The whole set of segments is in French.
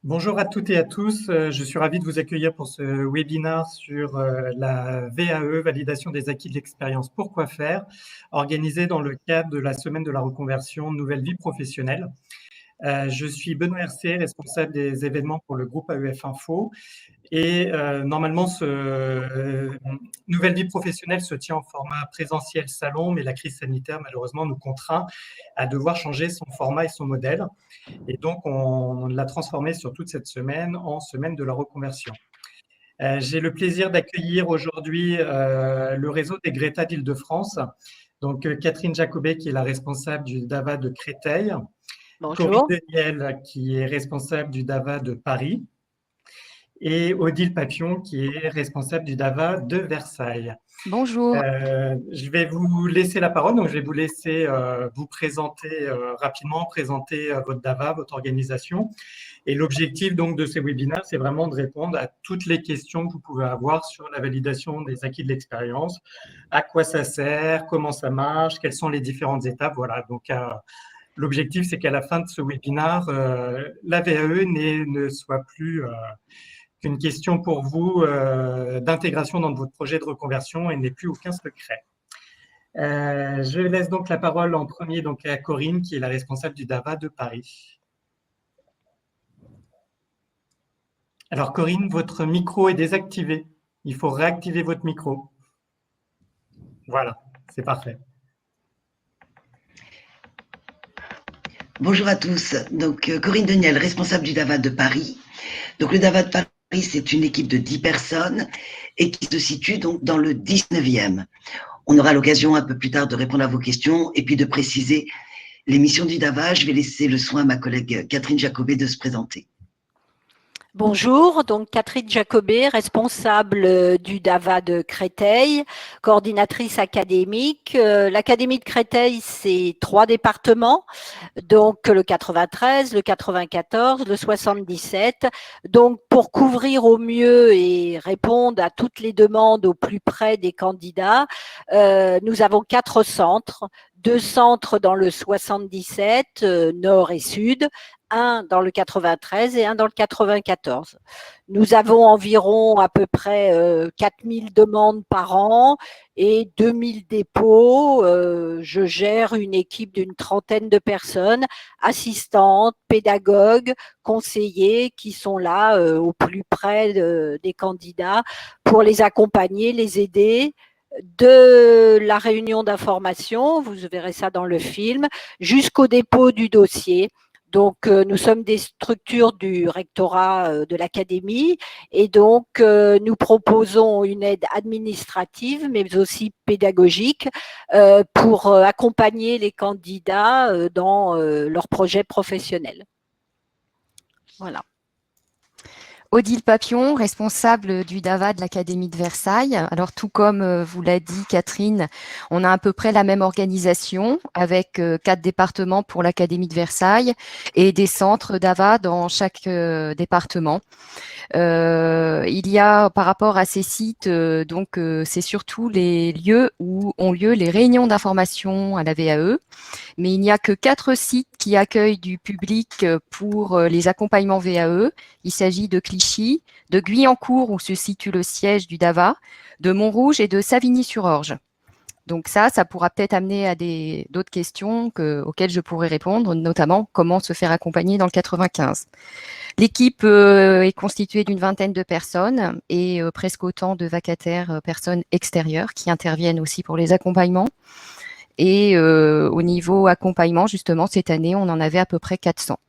Bonjour à toutes et à tous. Je suis ravi de vous accueillir pour ce webinaire sur la VAE, validation des acquis de l'expérience Pourquoi faire, organisé dans le cadre de la semaine de la reconversion Nouvelle vie professionnelle. Je suis Benoît Hercé, responsable des événements pour le groupe AEF Info. Et normalement, Nouvelle vie professionnelle se tient en format présentiel salon, mais la crise sanitaire, malheureusement, nous contraint à devoir changer son format et son modèle. Et donc, on l'a transformé sur toute cette semaine en semaine de la reconversion. J'ai le plaisir d'accueillir aujourd'hui le réseau des Greta d'Île-de-France. Donc, Catherine Jacobet, qui est la responsable du DAVA de Créteil. Corinne Bonjour. Daniel, qui est responsable du DAVA de Paris. Et Odile Papillon, qui est responsable du DAVA de Versailles. Bonjour. Je vais vous laisser la parole, donc je vais vous laisser vous présenter rapidement, présenter votre DAVA, votre organisation. Et l'objectif donc de ces webinaires, c'est vraiment de répondre à toutes les questions que vous pouvez avoir sur la validation des acquis de l'expérience, à quoi ça sert, comment ça marche, quelles sont les différentes étapes. Voilà, donc l'objectif, c'est qu'à la fin de ce webinaire, la VAE ne soit plus qu'une question pour vous d'intégration dans votre projet de reconversion et n'ait plus aucun secret. Je laisse donc la parole en premier donc, à Corinne, qui est la responsable du DAVA de Paris. Alors Corinne, votre micro est désactivé. Il faut réactiver votre micro. Voilà, c'est parfait. Bonjour à tous. Donc Corinne Daniel, responsable du DAVA de Paris. Donc le DAVA de Paris, c'est une équipe de 10 personnes et qui se situe donc dans le 19e. On aura l'occasion un peu plus tard de répondre à vos questions et puis de préciser les missions du DAVA. Je vais laisser le soin à ma collègue Catherine Jacobet de se présenter. Bonjour, donc Catherine Jacobet, responsable du DAVA de Créteil, coordinatrice académique. L'Académie de Créteil, c'est 3 départements, donc le 93, le 94, le 77. Donc pour couvrir au mieux et répondre à toutes les demandes au plus près des candidats, nous avons 4 centres. 2 centres dans le 77, nord et sud, un dans le 93 et un dans le 94. Nous avons environ à peu près 4000 demandes par an et 2000 dépôts. Je gère une équipe d'une trentaine de personnes, assistantes, pédagogues, conseillers qui sont là au plus près des candidats pour les accompagner, les aider de la réunion d'information, vous verrez ça dans le film, jusqu'au dépôt du dossier. Donc, nous sommes des structures du rectorat de l'académie et donc nous proposons une aide administrative mais aussi pédagogique pour accompagner les candidats dans leur projet professionnel. Voilà. Odile Papillon, responsable du DAVA de l'Académie de Versailles. Alors, tout comme vous l'a dit Catherine, on a à peu près la même organisation avec 4 départements pour l'Académie de Versailles et des centres DAVA dans chaque département. Il y a par rapport à ces sites, c'est surtout les lieux où ont lieu les réunions d'information à la VAE, mais il n'y a que 4 sites qui accueillent du public pour les accompagnements VAE. Il s'agit de Clichy, de Guyancourt où se situe le siège du DAVA, de Montrouge et de Savigny-sur-Orge. Donc ça pourra peut-être amener à d'autres questions auxquelles je pourrais répondre, notamment comment se faire accompagner dans le 95. L'équipe est constituée d'une vingtaine de personnes et presque autant de vacataires personnes extérieures qui interviennent aussi pour les accompagnements. Et au niveau accompagnement, justement, cette année, on en avait à peu près 400.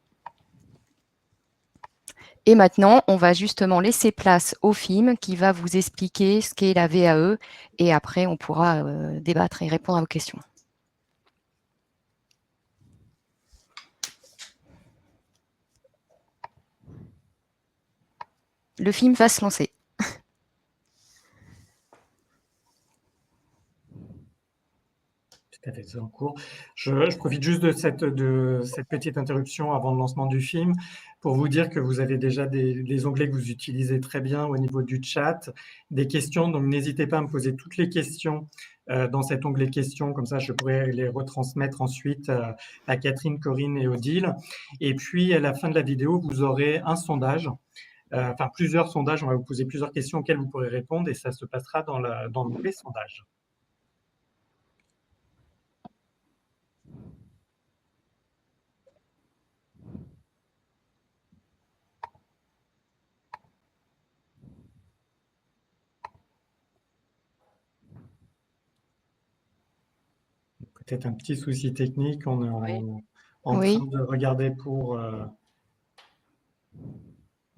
Et maintenant, on va justement laisser place au film qui va vous expliquer ce qu'est la VAE et après, on pourra débattre et répondre à vos questions. Le film va se lancer. Tout à fait, c'est en cours. Je profite juste de cette petite interruption avant le lancement du film pour vous dire que vous avez déjà des onglets que vous utilisez très bien au niveau du chat, des questions, donc n'hésitez pas à me poser toutes les questions dans cet onglet questions, comme ça je pourrais les retransmettre ensuite à Catherine, Corinne et Odile. Et puis à la fin de la vidéo, vous aurez un sondage, enfin plusieurs sondages, on va vous poser plusieurs questions auxquelles vous pourrez répondre et ça se passera dans l'onglet sondage. Peut-être un petit souci technique, on est en Oui. train de regarder pour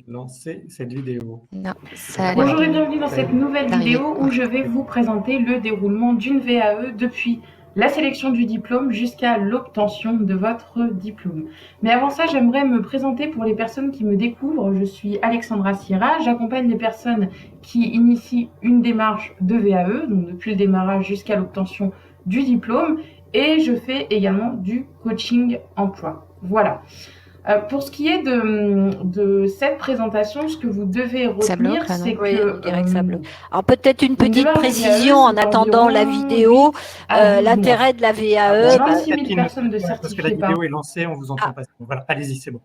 lancer cette vidéo. Non, ça a Voilà. Bonjour et bienvenue dans cette nouvelle d'arriver. vidéo où je vais vous présenter le déroulement d'une VAE depuis la sélection du diplôme jusqu'à l'obtention de votre diplôme. Mais avant ça, j'aimerais me présenter pour les personnes qui me découvrent. Je suis Alexandra Sierra, j'accompagne les personnes qui initient une démarche de VAE, donc depuis le démarrage jusqu'à l'obtention du diplôme, et je fais également du coaching emploi. Voilà. Pour ce qui est de cette présentation, ce que vous devez retenir, c'est Oui, que on dirait que ça bloque. Alors peut-être une petite démarche de précision VAE, en c'est attendant la environ vidéo. 8 à 12 L'intérêt de la mois. VAE, 26 000 Catherine, personnes de parce que la certifiés par vidéo est lancée, on vous entend pas. Voilà, allez-y, c'est bon.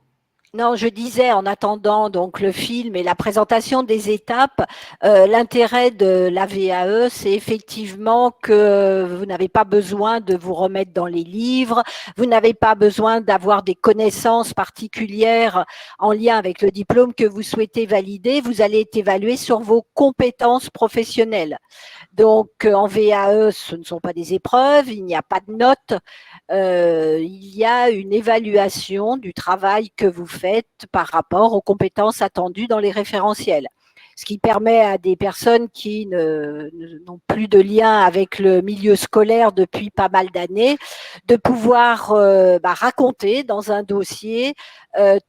non, je disais en attendant donc le film et la présentation des étapes, l'intérêt de la VAE, c'est effectivement que vous n'avez pas besoin de vous remettre dans les livres, vous n'avez pas besoin d'avoir des connaissances particulières en lien avec le diplôme que vous souhaitez valider. Vous allez être évalué sur vos compétences professionnelles. Donc, en VAE, ce ne sont pas des épreuves, il n'y a pas de notes, il y a une évaluation du travail que vous faites par rapport aux compétences attendues dans les référentiels. Ce qui permet à des personnes qui n'ont plus de lien avec le milieu scolaire depuis pas mal d'années de pouvoir raconter dans un dossier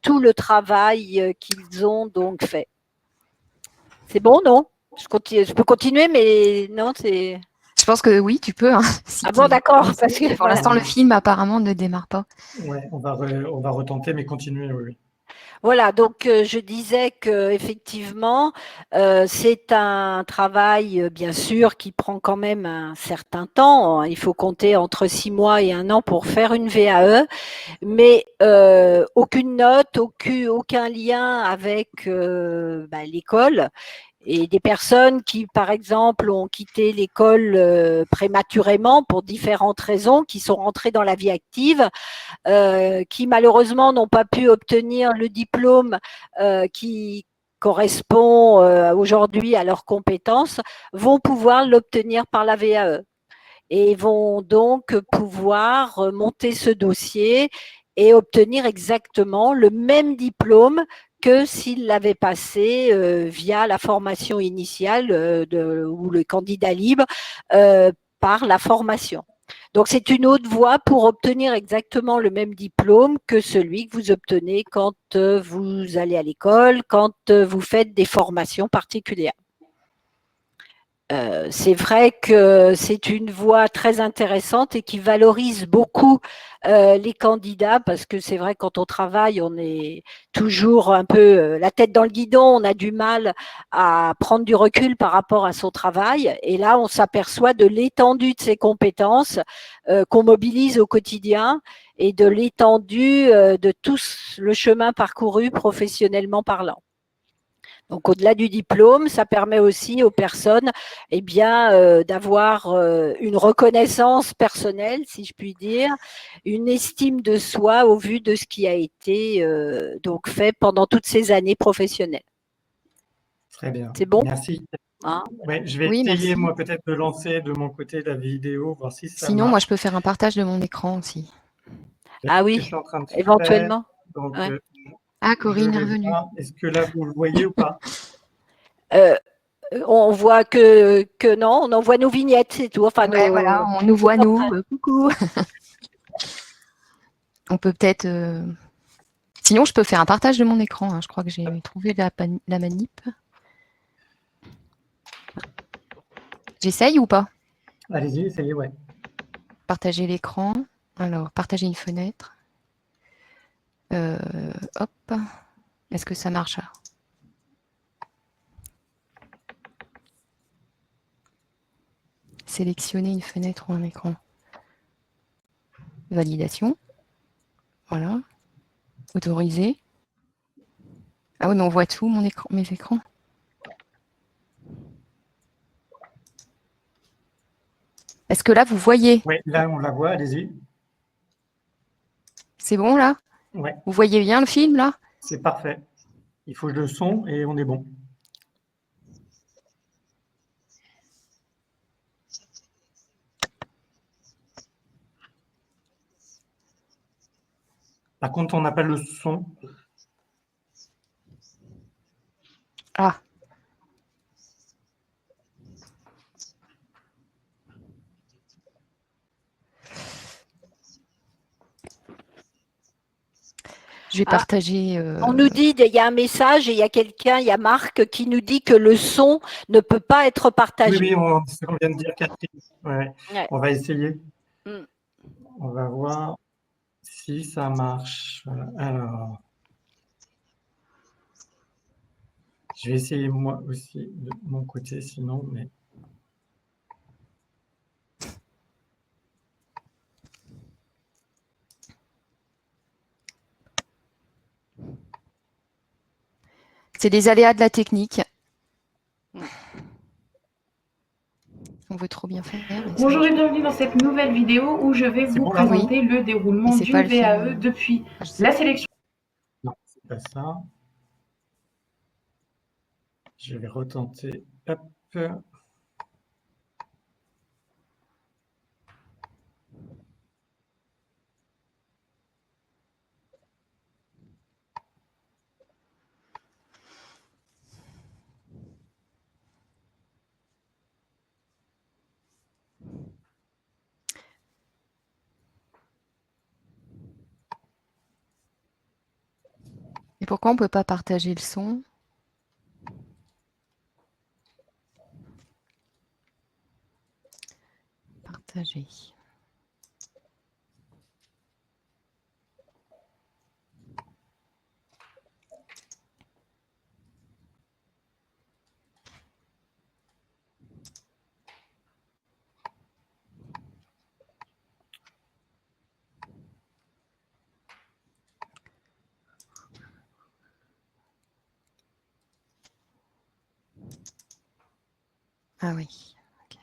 tout le travail qu'ils ont donc fait. C'est bon, non ? Je peux continuer, mais non, c'est… Je pense que oui, tu peux. Hein, si Ah bon, d'accord. Parce que, pour l'instant, le film apparemment ne démarre pas. Ouais, on va retenter, mais continuez, oui. Voilà, donc je disais que effectivement, c'est un travail, bien sûr, qui prend quand même un certain temps. Il faut compter entre 6 mois et 1 an pour faire une VAE, mais aucune note, aucun lien avec l'école. Et des personnes qui, par exemple, ont quitté l'école prématurément pour différentes raisons, qui sont rentrées dans la vie active, qui malheureusement n'ont pas pu obtenir le diplôme qui correspond aujourd'hui à leurs compétences, vont pouvoir l'obtenir par la VAE et vont donc pouvoir monter ce dossier et obtenir exactement le même diplôme que s'il l'avait passé via la formation initiale ou le candidat libre par la formation. Donc, c'est une autre voie pour obtenir exactement le même diplôme que celui que vous obtenez quand vous allez à l'école, quand vous faites des formations particulières. C'est vrai que c'est une voie très intéressante et qui valorise beaucoup les candidats parce que c'est vrai que quand on travaille, on est toujours un peu la tête dans le guidon, on a du mal à prendre du recul par rapport à son travail et là, on s'aperçoit de l'étendue de ses compétences qu'on mobilise au quotidien et de l'étendue de tout le chemin parcouru professionnellement parlant. Donc, au-delà du diplôme, ça permet aussi aux personnes d'avoir une reconnaissance personnelle, si je puis dire, une estime de soi au vu de ce qui a été donc fait pendant toutes ces années professionnelles. Très bien. C'est bon ? Merci. Hein ? Ouais, je vais essayer, moi, peut-être de lancer de mon côté la vidéo, voir si ça Sinon, marche. moi, je peux faire un partage de mon écran aussi. Ah oui, je suis en train de éventuellement. faire. Donc, Ouais. Ah, Corinne est revenue. Est-ce que là, vous le voyez ou pas? On voit que non, on envoie nos vignettes, c'est tout. Enfin, Ouais, voilà, on nous voit, nous. Coucou. On peut peut-être… Sinon, je peux faire un partage de mon écran. Hein. Je crois que j'ai trouvé la manip. J'essaye ou pas? Allez-y, essayez, ouais. Partager l'écran. Alors, partager une fenêtre. Hop. Est-ce que ça marche? sélectionner une fenêtre ou un écran. Validation. Voilà. Autoriser. Ah oui, mais on voit tout, mes écrans. Est-ce que là, vous voyez? Oui, là, on la voit, allez-y. C'est bon, là? Oui, Vous voyez bien le film, là? c'est parfait. Il faut le son et on est bon. Par contre, on n'a pas le son. Ah. Je vais partager. On nous dit, il y a un message et il y a quelqu'un, il y a Marc qui nous dit que le son ne peut pas être partagé. Oui, c'est ce qu'on vient de dire, Catherine. Ouais. Ouais. On va essayer. Mm. On va voir si ça marche. Voilà. Alors, je vais essayer moi aussi de mon côté, sinon, mais. C'est les aléas de la technique. On veut trop bien faire. Bonjour et bienvenue dans cette nouvelle vidéo où je vais vous présenter le déroulement d'une VAE depuis la sélection. Non, c'est pas ça. Je vais retenter. Hop. Et pourquoi on ne peut pas partager le son? Partager. Ah oui. Okay.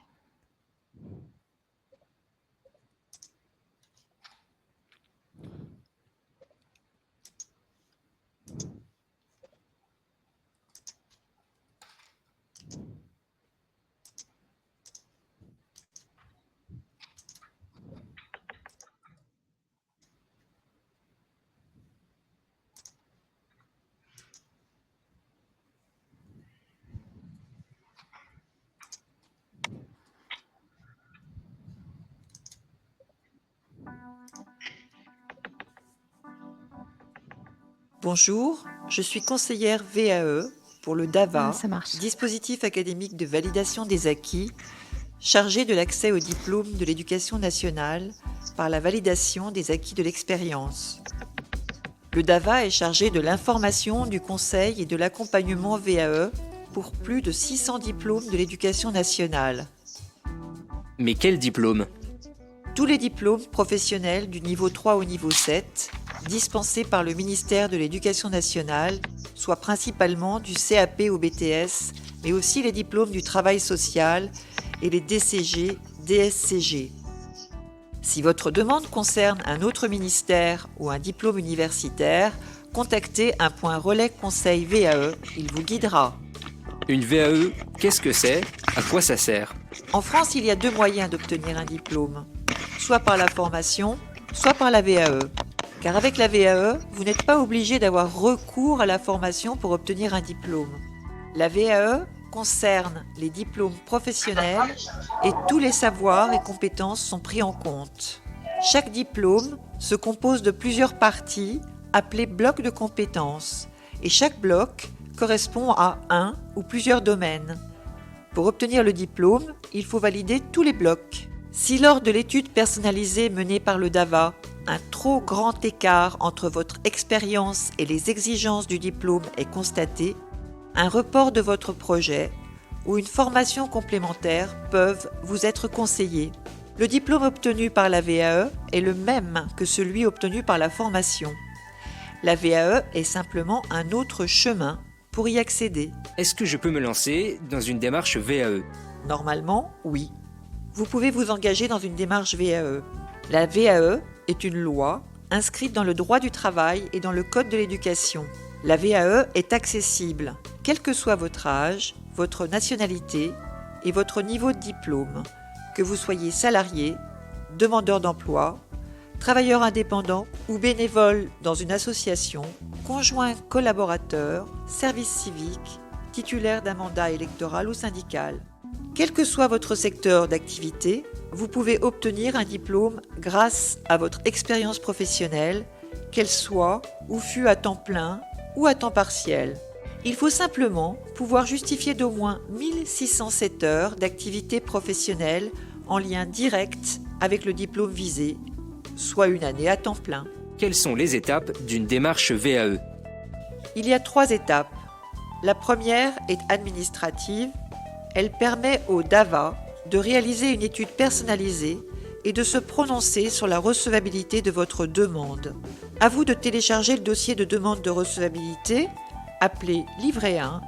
Bonjour, je suis conseillère VAE pour le DAVA, marche. dispositif académique de validation des acquis, chargé de l'accès au diplôme de l'éducation nationale par la validation des acquis de l'expérience. Le DAVA est chargé de l'information, du conseil et de l'accompagnement VAE pour plus de 600 diplômes de l'éducation nationale. Mais quel diplôme? Tous les diplômes professionnels du niveau 3 au niveau 7, dispensés par le ministère de l'Éducation nationale, soit principalement du CAP au BTS, mais aussi les diplômes du travail social et les DCG, DSCG. Si votre demande concerne un autre ministère ou un diplôme universitaire, contactez un point relais conseil VAE, il vous guidera. Une VAE, qu'est-ce que c'est? À quoi ça sert? En France, il y a deux moyens d'obtenir un diplôme, soit par la formation, soit par la VAE. Car avec la VAE, vous n'êtes pas obligé d'avoir recours à la formation pour obtenir un diplôme. La VAE concerne les diplômes professionnels et tous les savoirs et compétences sont pris en compte. Chaque diplôme se compose de plusieurs parties appelées blocs de compétences et chaque bloc correspond à un ou plusieurs domaines. Pour obtenir le diplôme, il faut valider tous les blocs. Si lors de l'étude personnalisée menée par le DAVA, un trop grand écart entre votre expérience et les exigences du diplôme est constaté, un report de votre projet ou une formation complémentaire peuvent vous être conseillés. Le diplôme obtenu par la VAE est le même que celui obtenu par la formation. La VAE est simplement un autre chemin pour y accéder. Est-ce que je peux me lancer dans une démarche VAE? Normalement, oui. Vous pouvez vous engager dans une démarche VAE. La VAE est une loi inscrite dans le droit du travail et dans le code de l'éducation. La VAE est accessible, quel que soit votre âge, votre nationalité et votre niveau de diplôme, que vous soyez salarié, demandeur d'emploi, travailleur indépendant ou bénévole dans une association, conjoint collaborateur, service civique, titulaire d'un mandat électoral ou syndical. Quel que soit votre secteur d'activité, vous pouvez obtenir un diplôme grâce à votre expérience professionnelle, qu'elle soit ou fût à temps plein ou à temps partiel. Il faut simplement pouvoir justifier d'au moins 1607 heures d'activité professionnelle en lien direct avec le diplôme visé, soit une année à temps plein. Quelles sont les étapes d'une démarche VAE? Il y a 3 étapes. La première est administrative. Elle permet au DAVA de réaliser une étude personnalisée et de se prononcer sur la recevabilité de votre demande. À vous de télécharger le dossier de demande de recevabilité, appelé livret 1,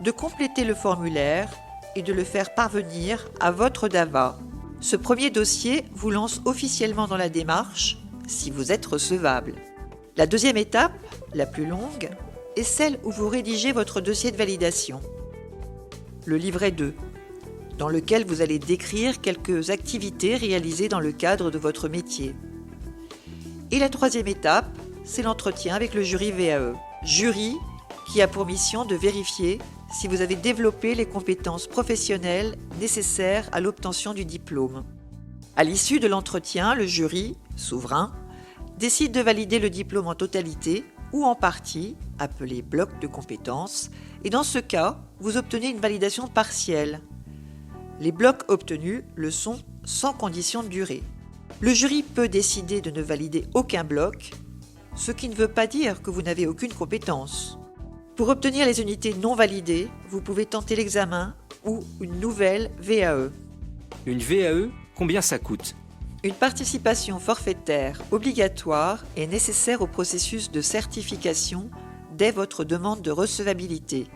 de compléter le formulaire et de le faire parvenir à votre DAVA. Ce premier dossier vous lance officiellement dans la démarche, si vous êtes recevable. La deuxième étape, la plus longue, est celle où vous rédigez votre dossier de validation, le livret 2, dans lequel vous allez décrire quelques activités réalisées dans le cadre de votre métier. Et la troisième étape, c'est l'entretien avec le jury VAE. Jury qui a pour mission de vérifier si vous avez développé les compétences professionnelles nécessaires à l'obtention du diplôme. À l'issue de l'entretien, le jury, souverain, décide de valider le diplôme en totalité ou en partie, appelé bloc de compétences, et dans ce cas, vous obtenez une validation partielle. Les blocs obtenus le sont sans condition de durée. Le jury peut décider de ne valider aucun bloc, ce qui ne veut pas dire que vous n'avez aucune compétence. Pour obtenir les unités non validées, vous pouvez tenter l'examen ou une nouvelle VAE. Une VAE, combien ça coûte? Une participation forfaitaire obligatoire est nécessaire au processus de certification dès votre demande de recevabilité.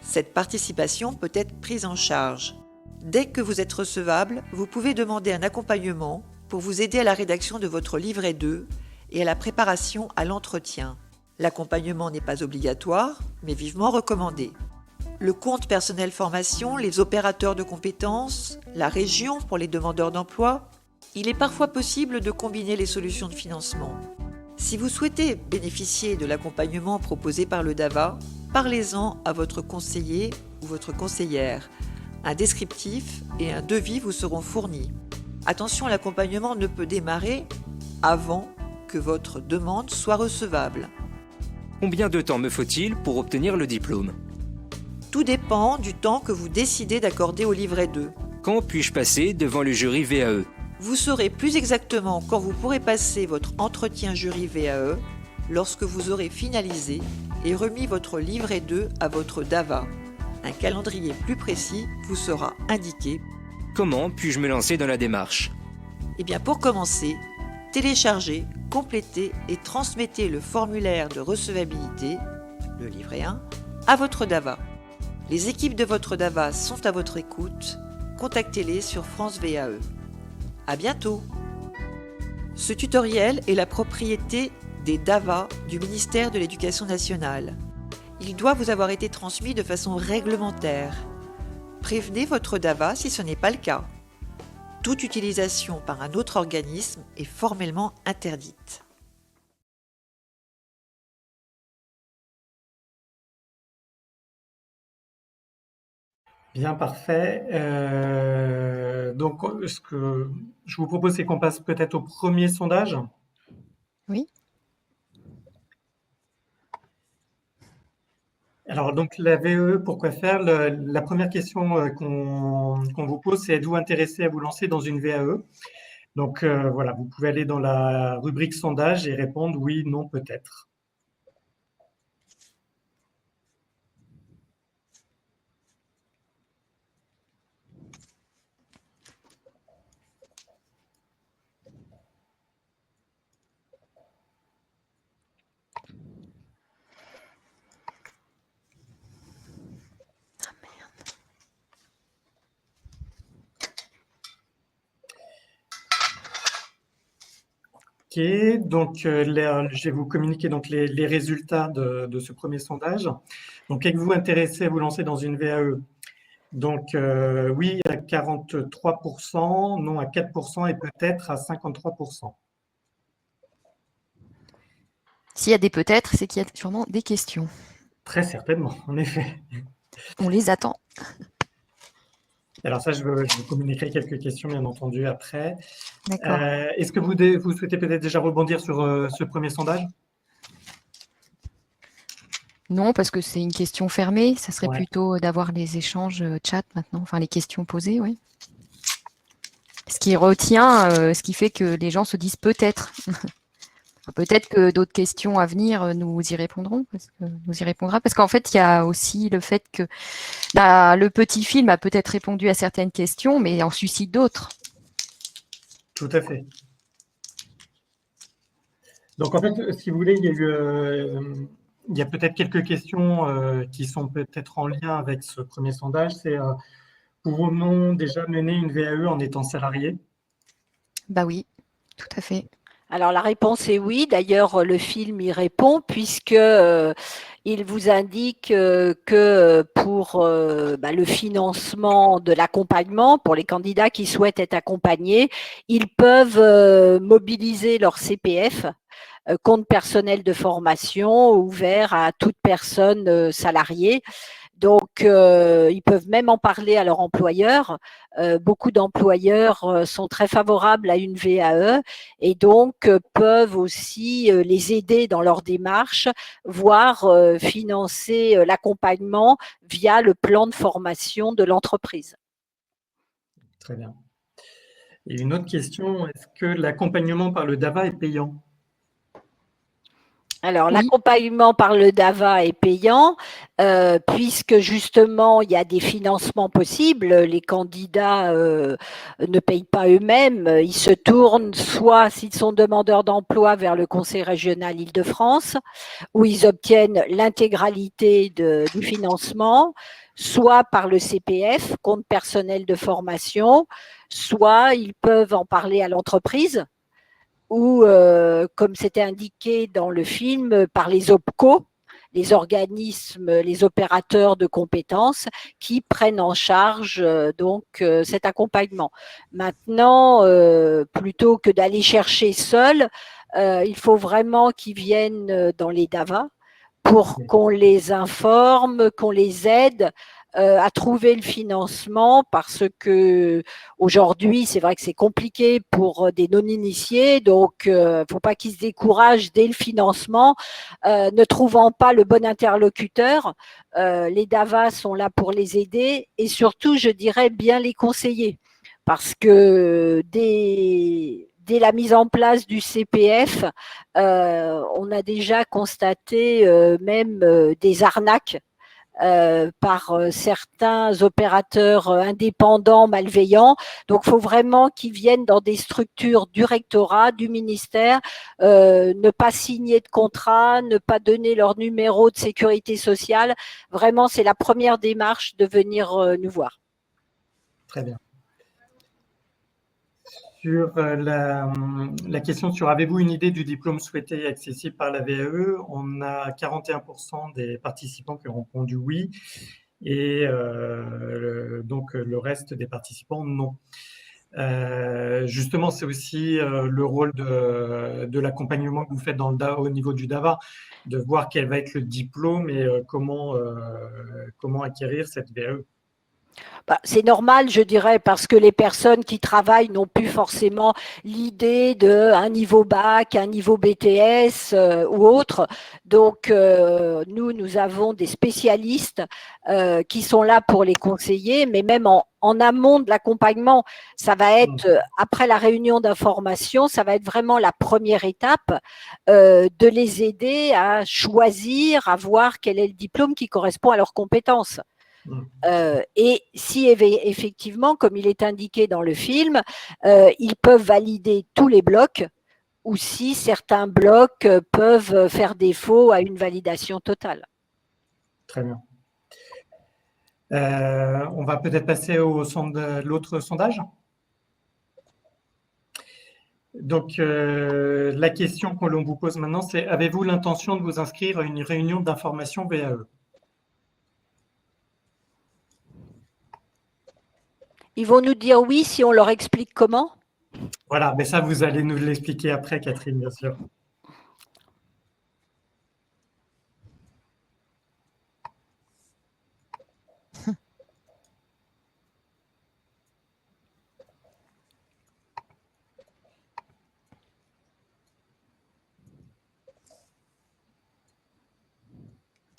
Cette participation peut être prise en charge. Dès que vous êtes recevable, vous pouvez demander un accompagnement pour vous aider à la rédaction de votre livret 2 et à la préparation à l'entretien. L'accompagnement n'est pas obligatoire, mais vivement recommandé. Le compte personnel formation, les opérateurs de compétences, la région pour les demandeurs d'emploi, il est parfois possible de combiner les solutions de financement. Si vous souhaitez bénéficier de l'accompagnement proposé par le DAVA, parlez-en à votre conseiller ou votre conseillère. Un descriptif et un devis vous seront fournis. Attention, l'accompagnement ne peut démarrer avant que votre demande soit recevable. Combien de temps me faut-il pour obtenir le diplôme? Tout dépend du temps que vous décidez d'accorder au livret 2. Quand puis-je passer devant le jury VAE? Vous saurez plus exactement quand vous pourrez passer votre entretien jury VAE lorsque vous aurez finalisé et remis votre livret 2 à votre DAVA. Un calendrier plus précis vous sera indiqué. Comment puis-je me lancer dans la démarche? Eh bien, pour commencer, téléchargez, complétez et transmettez le formulaire de recevabilité, le livret 1, à votre DAVA. Les équipes de votre DAVA sont à votre écoute. Contactez-les sur France VAE. À bientôt. Ce tutoriel est la propriété des DAVA du ministère de l'Éducation nationale. Il doit vous avoir été transmis de façon réglementaire. Prévenez votre DAVA si ce n'est pas le cas. Toute utilisation par un autre organisme est formellement interdite. Bien, parfait. Donc, ce que je vous propose, c'est qu'on passe peut-être au premier sondage. Oui. Alors, donc, la VE, pourquoi faire? La première question qu'on vous pose, c'est êtes-vous intéressé à vous lancer dans une VAE? Donc, voilà, vous pouvez aller dans la rubrique sondage et répondre oui, non, peut-être. donc je vais vous communiquer donc les résultats de ce premier sondage. Donc, êtes-vous intéressé à vous lancer dans une VAE? Donc, oui à 43%, non à 4% et peut-être à 53%. S'il y a des peut-être, c'est qu'il y a sûrement des questions. Très certainement, en effet. On les attend. Alors ça, je vous communiquerai quelques questions, bien entendu, après. D'accord. Est-ce que vous souhaitez peut-être déjà rebondir sur ce premier sondage? Non, parce que c'est une question fermée. Ça serait Ouais. plutôt d'avoir les échanges chat maintenant, enfin les questions posées, oui. Ce qui retient, ce qui fait que les gens se disent peut-être. Peut-être que d'autres questions à venir nous y répondront, parce qu'en fait, il y a aussi le fait que le petit film a peut-être répondu à certaines questions, mais en suscite d'autres. Tout à fait. Donc, en fait, si vous voulez, il y a peut-être quelques questions qui sont peut-être en lien avec ce premier sondage. C'est pouvons-nous déjà mener une VAE en étant salarié? Bah oui, tout à fait. Alors la réponse est oui. D'ailleurs, le film y répond puisque il vous indique que pour le financement de l'accompagnement, pour les candidats qui souhaitent être accompagnés, ils peuvent mobiliser leur CPF, compte personnel de formation, ouvert à toute personne salariée. Donc, ils peuvent même en parler à leur employeur. Beaucoup d'employeurs sont très favorables à une VAE et donc peuvent aussi les aider dans leur démarche, voire financer l'accompagnement via le plan de formation de l'entreprise. Très bien. Et une autre question, est-ce que l'accompagnement par le DAVA est payant? Alors, Oui. l'accompagnement par le DAVA est payant, puisque justement, il y a des financements possibles. Les candidats ne payent pas eux-mêmes. Ils se tournent soit, s'ils sont demandeurs d'emploi, vers le Conseil régional Île-de-France, où ils obtiennent l'intégralité du financement, soit par le CPF, compte personnel de formation, soit ils peuvent en parler à l'entreprise, ou, comme c'était indiqué dans le film, par les OPCO, les organismes, les opérateurs de compétences qui prennent en charge cet accompagnement. Maintenant, plutôt que d'aller chercher seul, il faut vraiment qu'ils viennent dans les DAVA pour qu'on les informe, qu'on les aide à trouver le financement, parce que aujourd'hui, c'est vrai que c'est compliqué pour des non-initiés, donc faut pas qu'ils se découragent dès le financement, ne trouvant pas le bon interlocuteur. Les DAVA sont là pour les aider et surtout, je dirais, bien les conseiller, parce que dès la mise en place du CPF, on a déjà constaté même des arnaques par certains opérateurs indépendants malveillants. Donc, il faut vraiment qu'ils viennent dans des structures du rectorat, du ministère, ne pas signer de contrat, ne pas donner leur numéro de sécurité sociale. Vraiment, c'est la première démarche de venir nous voir. Très bien. Sur la question sur avez-vous une idée du diplôme souhaité et accessible par la VAE, on a 41% des participants qui ont répondu oui et donc le reste des participants non. Justement, c'est aussi le rôle de l'accompagnement que vous faites au niveau du DAVA, de voir quel va être le diplôme et comment acquérir cette VAE. C'est normal, je dirais, parce que les personnes qui travaillent n'ont plus forcément l'idée d'un niveau bac, un niveau BTS ou autre. Donc, nous avons des spécialistes qui sont là pour les conseiller, mais même en amont de l'accompagnement, ça va être, après la réunion d'information, ça va être vraiment la première étape de les aider à choisir, à voir quel est le diplôme qui correspond à leurs compétences. Et si effectivement, comme il est indiqué dans le film, ils peuvent valider tous les blocs, ou si certains blocs peuvent faire défaut à une validation totale. Très bien. On va peut-être passer au l'autre sondage. Donc, la question que l'on vous pose maintenant, c'est avez-vous l'intention de vous inscrire à une réunion d'information VAE? Ils vont nous dire oui si on leur explique comment. Voilà, mais ça, vous allez nous l'expliquer après, Catherine, bien sûr.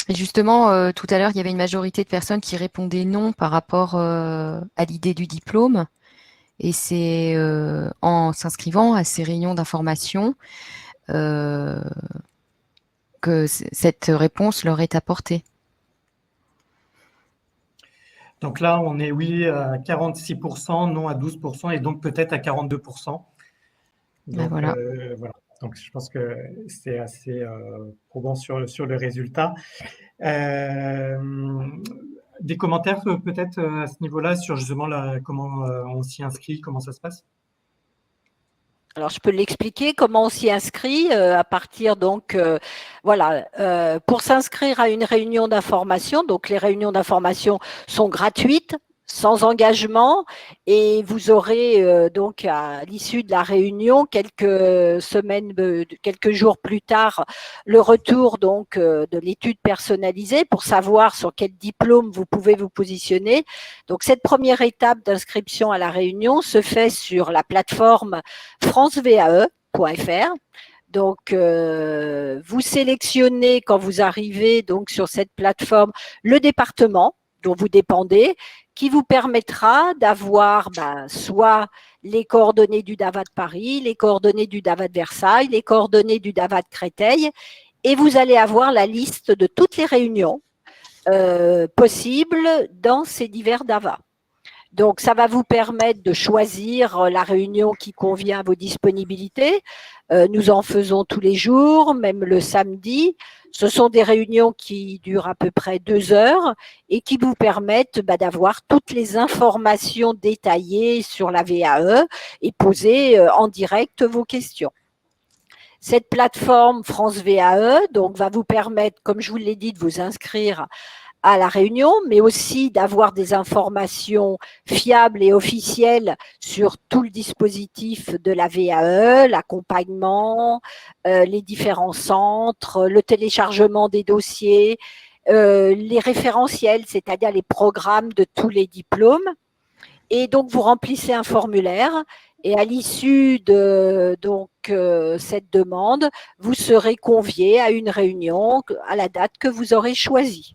Et justement, tout à l'heure, il y avait une majorité de personnes qui répondaient non par rapport à l'idée du diplôme. Et c'est en s'inscrivant à ces réunions d'information que cette réponse leur est apportée. Donc là, on est oui à 46%, non à 12%, et donc peut-être à 42%. Donc, Voilà. voilà. Donc, je pense que c'est assez probant sur le résultat. Des commentaires peut-être à ce niveau-là sur justement comment on s'y inscrit, comment ça se passe? Alors, je peux l'expliquer comment on s'y inscrit à partir donc voilà pour s'inscrire à une réunion d'information. Donc, les réunions d'information sont gratuites, sans engagement, et vous aurez donc à l'issue de la réunion, quelques semaines, quelques jours plus tard, le retour donc de l'étude personnalisée pour savoir sur quel diplôme vous pouvez vous positionner. Donc, cette première étape d'inscription à la réunion se fait sur la plateforme francevae.fr. Donc, vous sélectionnez quand vous arrivez donc sur cette plateforme le département dont vous dépendez, qui vous permettra d'avoir soit les coordonnées du DAVA de Paris, les coordonnées du DAVA de Versailles, les coordonnées du DAVA de Créteil, et vous allez avoir la liste de toutes les réunions possibles dans ces divers DAVA. Donc, ça va vous permettre de choisir la réunion qui convient à vos disponibilités. Nous en faisons tous les jours, même le samedi. Ce sont des réunions qui durent à peu près 2 heures et qui vous permettent d'avoir toutes les informations détaillées sur la VAE et poser en direct vos questions. Cette plateforme France VAE donc, va vous permettre, comme je vous l'ai dit, de vous inscrire à la réunion, mais aussi d'avoir des informations fiables et officielles sur tout le dispositif de la VAE, l'accompagnement, les différents centres, le téléchargement des dossiers, les référentiels, c'est-à-dire les programmes de tous les diplômes. Et donc, vous remplissez un formulaire et à l'issue de cette demande, vous serez convié à une réunion à la date que vous aurez choisie.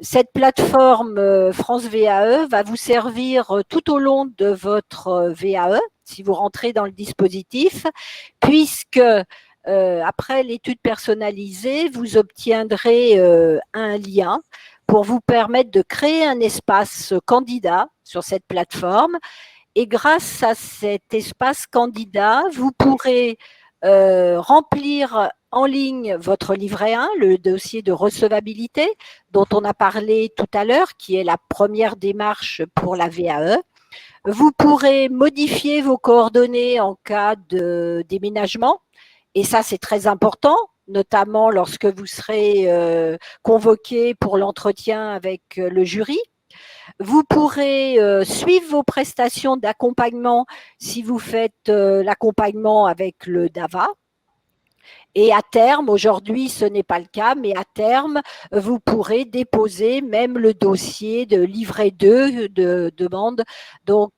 Cette plateforme France VAE va vous servir tout au long de votre VAE, si vous rentrez dans le dispositif, puisque après l'étude personnalisée, vous obtiendrez un lien pour vous permettre de créer un espace candidat sur cette plateforme. Et grâce à cet espace candidat, vous pourrez remplir en ligne votre livret 1, le dossier de recevabilité dont on a parlé tout à l'heure, qui est la première démarche pour la VAE. Vous pourrez modifier vos coordonnées en cas de déménagement, et ça c'est très important, notamment lorsque vous serez convoqué pour l'entretien avec le jury. Vous pourrez suivre vos prestations d'accompagnement si vous faites l'accompagnement avec le DAVA. Et à terme, aujourd'hui ce n'est pas le cas, mais à terme, vous pourrez déposer même le dossier de livret 2 de demande donc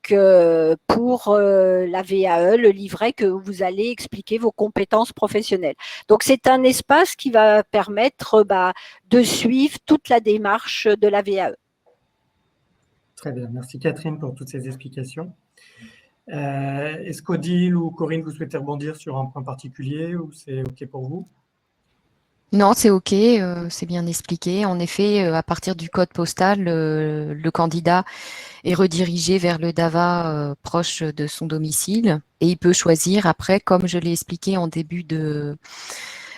pour la VAE, le livret que vous allez expliquer vos compétences professionnelles. Donc c'est un espace qui va permettre de suivre toute la démarche de la VAE. Très bien, merci Catherine pour toutes ces explications. Est-ce qu'Odile ou Corinne, vous souhaitez rebondir sur un point particulier ou c'est OK pour vous? Non, c'est OK, c'est bien expliqué. En effet, à partir du code postal, le candidat est redirigé vers le DAVA proche de son domicile et il peut choisir après, comme je l'ai expliqué en début de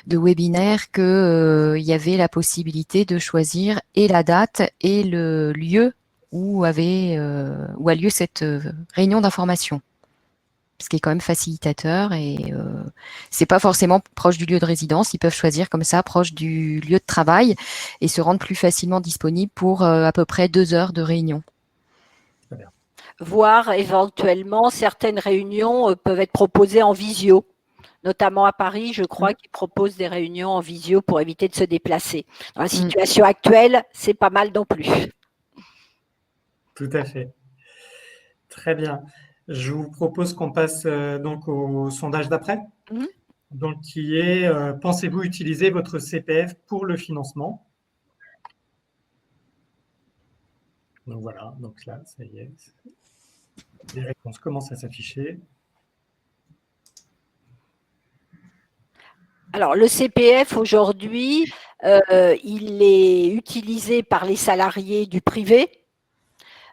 webinaire, qu'il y avait la possibilité de choisir et la date et le lieu où a lieu cette réunion d'information. ce qui est quand même facilitateur. Et c'est pas forcément proche du lieu de résidence. Ils peuvent choisir comme ça, proche du lieu de travail, et se rendre plus facilement disponible pour à peu près 2 heures de réunion. Voire éventuellement, certaines réunions peuvent être proposées en visio. Notamment à Paris, je crois qu'ils proposent des réunions en visio pour éviter de se déplacer. Dans la situation actuelle, c'est pas mal non plus. Tout à fait. Très bien. Je vous propose qu'on passe donc au sondage d'après. Donc, qui est pensez-vous utiliser votre CPF pour le financement? Donc voilà, donc là, ça y est. Les réponses commencent à s'afficher. Alors, le CPF aujourd'hui, il est utilisé par les salariés du privé.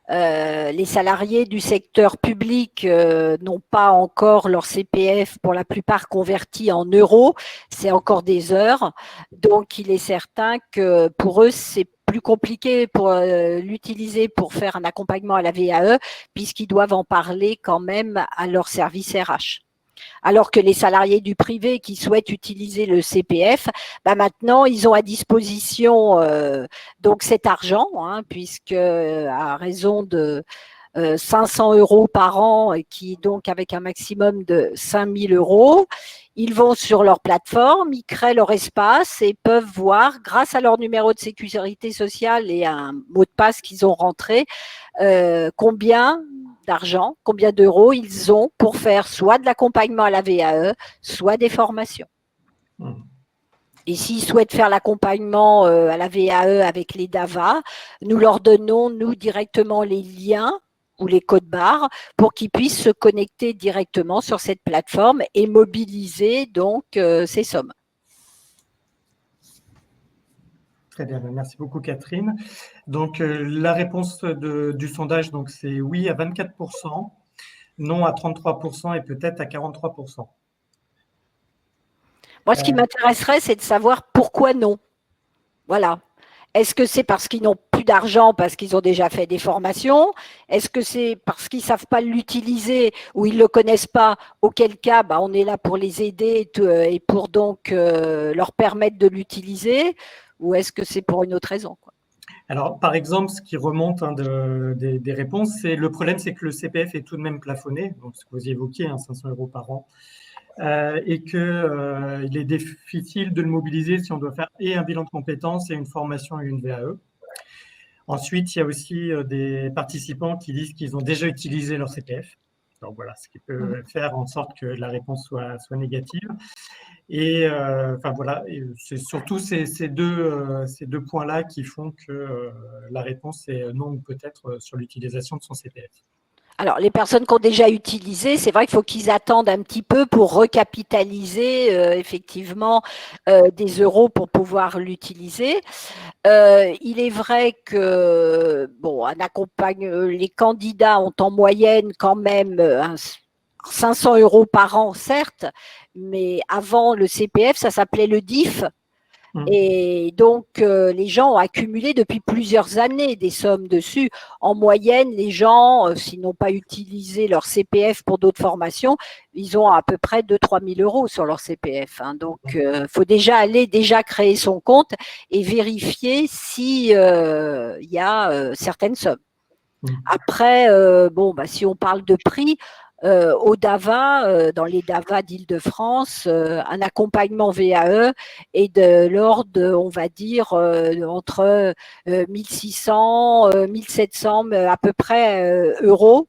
Les salariés du secteur public n'ont pas encore leur CPF pour la plupart converti en euros. C'est encore des heures. Donc, il est certain que pour eux, c'est plus compliqué pour l'utiliser pour faire un accompagnement à la VAE, puisqu'ils doivent en parler quand même à leur service RH. Alors que les salariés du privé qui souhaitent utiliser le CPF, maintenant, ils ont à disposition donc cet argent, puisque à raison de 500 € par an, qui donc avec un maximum de 5 000 €, ils vont sur leur plateforme, ils créent leur espace et peuvent voir, grâce à leur numéro de sécurité sociale et un mot de passe qu'ils ont rentré, combien d'argent, combien d'euros ils ont pour faire soit de l'accompagnement à la VAE, soit des formations. Et s'ils souhaitent faire l'accompagnement à la VAE avec les DAVA, nous leur donnons, nous, directement les liens ou les codes barres pour qu'ils puissent se connecter directement sur cette plateforme et mobiliser donc ces sommes. Très bien, merci beaucoup Catherine. Donc la réponse du sondage, donc c'est oui à 24%, non à 33% et peut-être à 43%. Moi, ce qui m'intéresserait, c'est de savoir pourquoi non. Voilà. Est-ce que c'est parce qu'ils n'ont plus d'argent parce qu'ils ont déjà fait des formations? Est-ce que c'est parce qu'ils ne savent pas l'utiliser ou ils ne le connaissent pas? Auquel cas, on est là pour les aider et pour donc leur permettre de l'utiliser? Ou est-ce que c'est pour une autre raison, quoi? Alors, par exemple, ce qui remonte des réponses, c'est le problème, c'est que le CPF est tout de même plafonné, donc ce que vous évoquiez, 500 € par an, et qu'il est difficile de le mobiliser si on doit faire et un bilan de compétences et une formation et une VAE. Ensuite, il y a aussi des participants qui disent qu'ils ont déjà utilisé leur CPF. Donc voilà, ce qui peut faire en sorte que la réponse soit négative. Et voilà, c'est surtout ces deux points-là qui font que la réponse est non ou peut-être sur l'utilisation de son CPF. Alors, les personnes qui ont déjà utilisé, c'est vrai qu'il faut qu'ils attendent un petit peu pour recapitaliser effectivement des euros pour pouvoir l'utiliser. Il est vrai que les candidats ont en moyenne quand même 500 € par an, certes, mais avant le CPF, ça s'appelait le DIF. Et donc, les gens ont accumulé depuis plusieurs années des sommes dessus. En moyenne, les gens, s'ils n'ont pas utilisé leur CPF pour d'autres formations, ils ont à peu près 2 000 – 3 000 € sur leur CPF. Donc, il faut déjà créer son compte et vérifier s'il y a certaines sommes. Après, si on parle de prix, au DAVA, dans les DAVA d'Île-de-France, un accompagnement VAE est de l'ordre, on va dire, entre 1 600, 1 700 à peu près euros.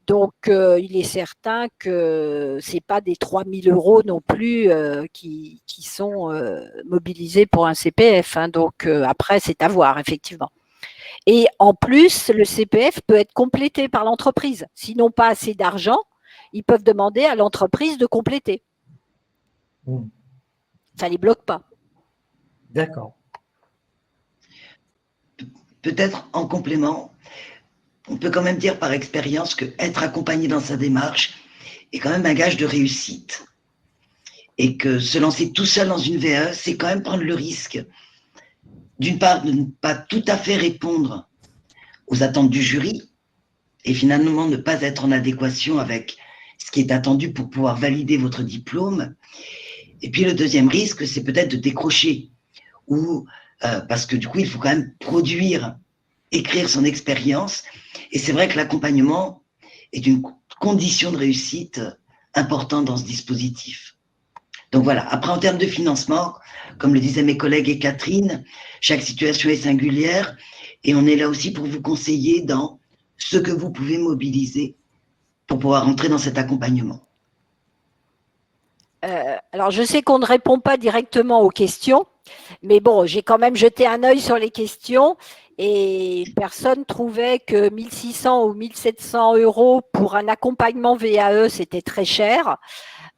Donc, il est certain que ce n'est pas des 3 000 € non plus qui sont mobilisés pour un CPF. Donc, après, c'est à voir, effectivement. Et en plus, le CPF peut être complété par l'entreprise. S'ils n'ont pas assez d'argent, ils peuvent demander à l'entreprise de compléter. Ça ne les bloque pas. D'accord. Peut-être en complément, on peut quand même dire par expérience qu'être accompagné dans sa démarche est quand même un gage de réussite. Et que se lancer tout seul dans une VAE, c'est quand même prendre le risque, d'une part, de ne pas tout à fait répondre aux attentes du jury et finalement ne pas être en adéquation avec ce qui est attendu pour pouvoir valider votre diplôme. Et puis le deuxième risque, c'est peut-être de décrocher, ou parce que du coup, il faut quand même produire, écrire son expérience. Et c'est vrai que l'accompagnement est une condition de réussite importante dans ce dispositif. Donc voilà, après en termes de financement, comme le disaient mes collègues et Catherine, chaque situation est singulière et on est là aussi pour vous conseiller dans ce que vous pouvez mobiliser pour pouvoir entrer dans cet accompagnement. Alors, je sais qu'on ne répond pas directement aux questions, mais bon, j'ai quand même jeté un œil sur les questions et personne trouvait que 1 600 ou 1 700 € pour un accompagnement VAE, c'était très cher.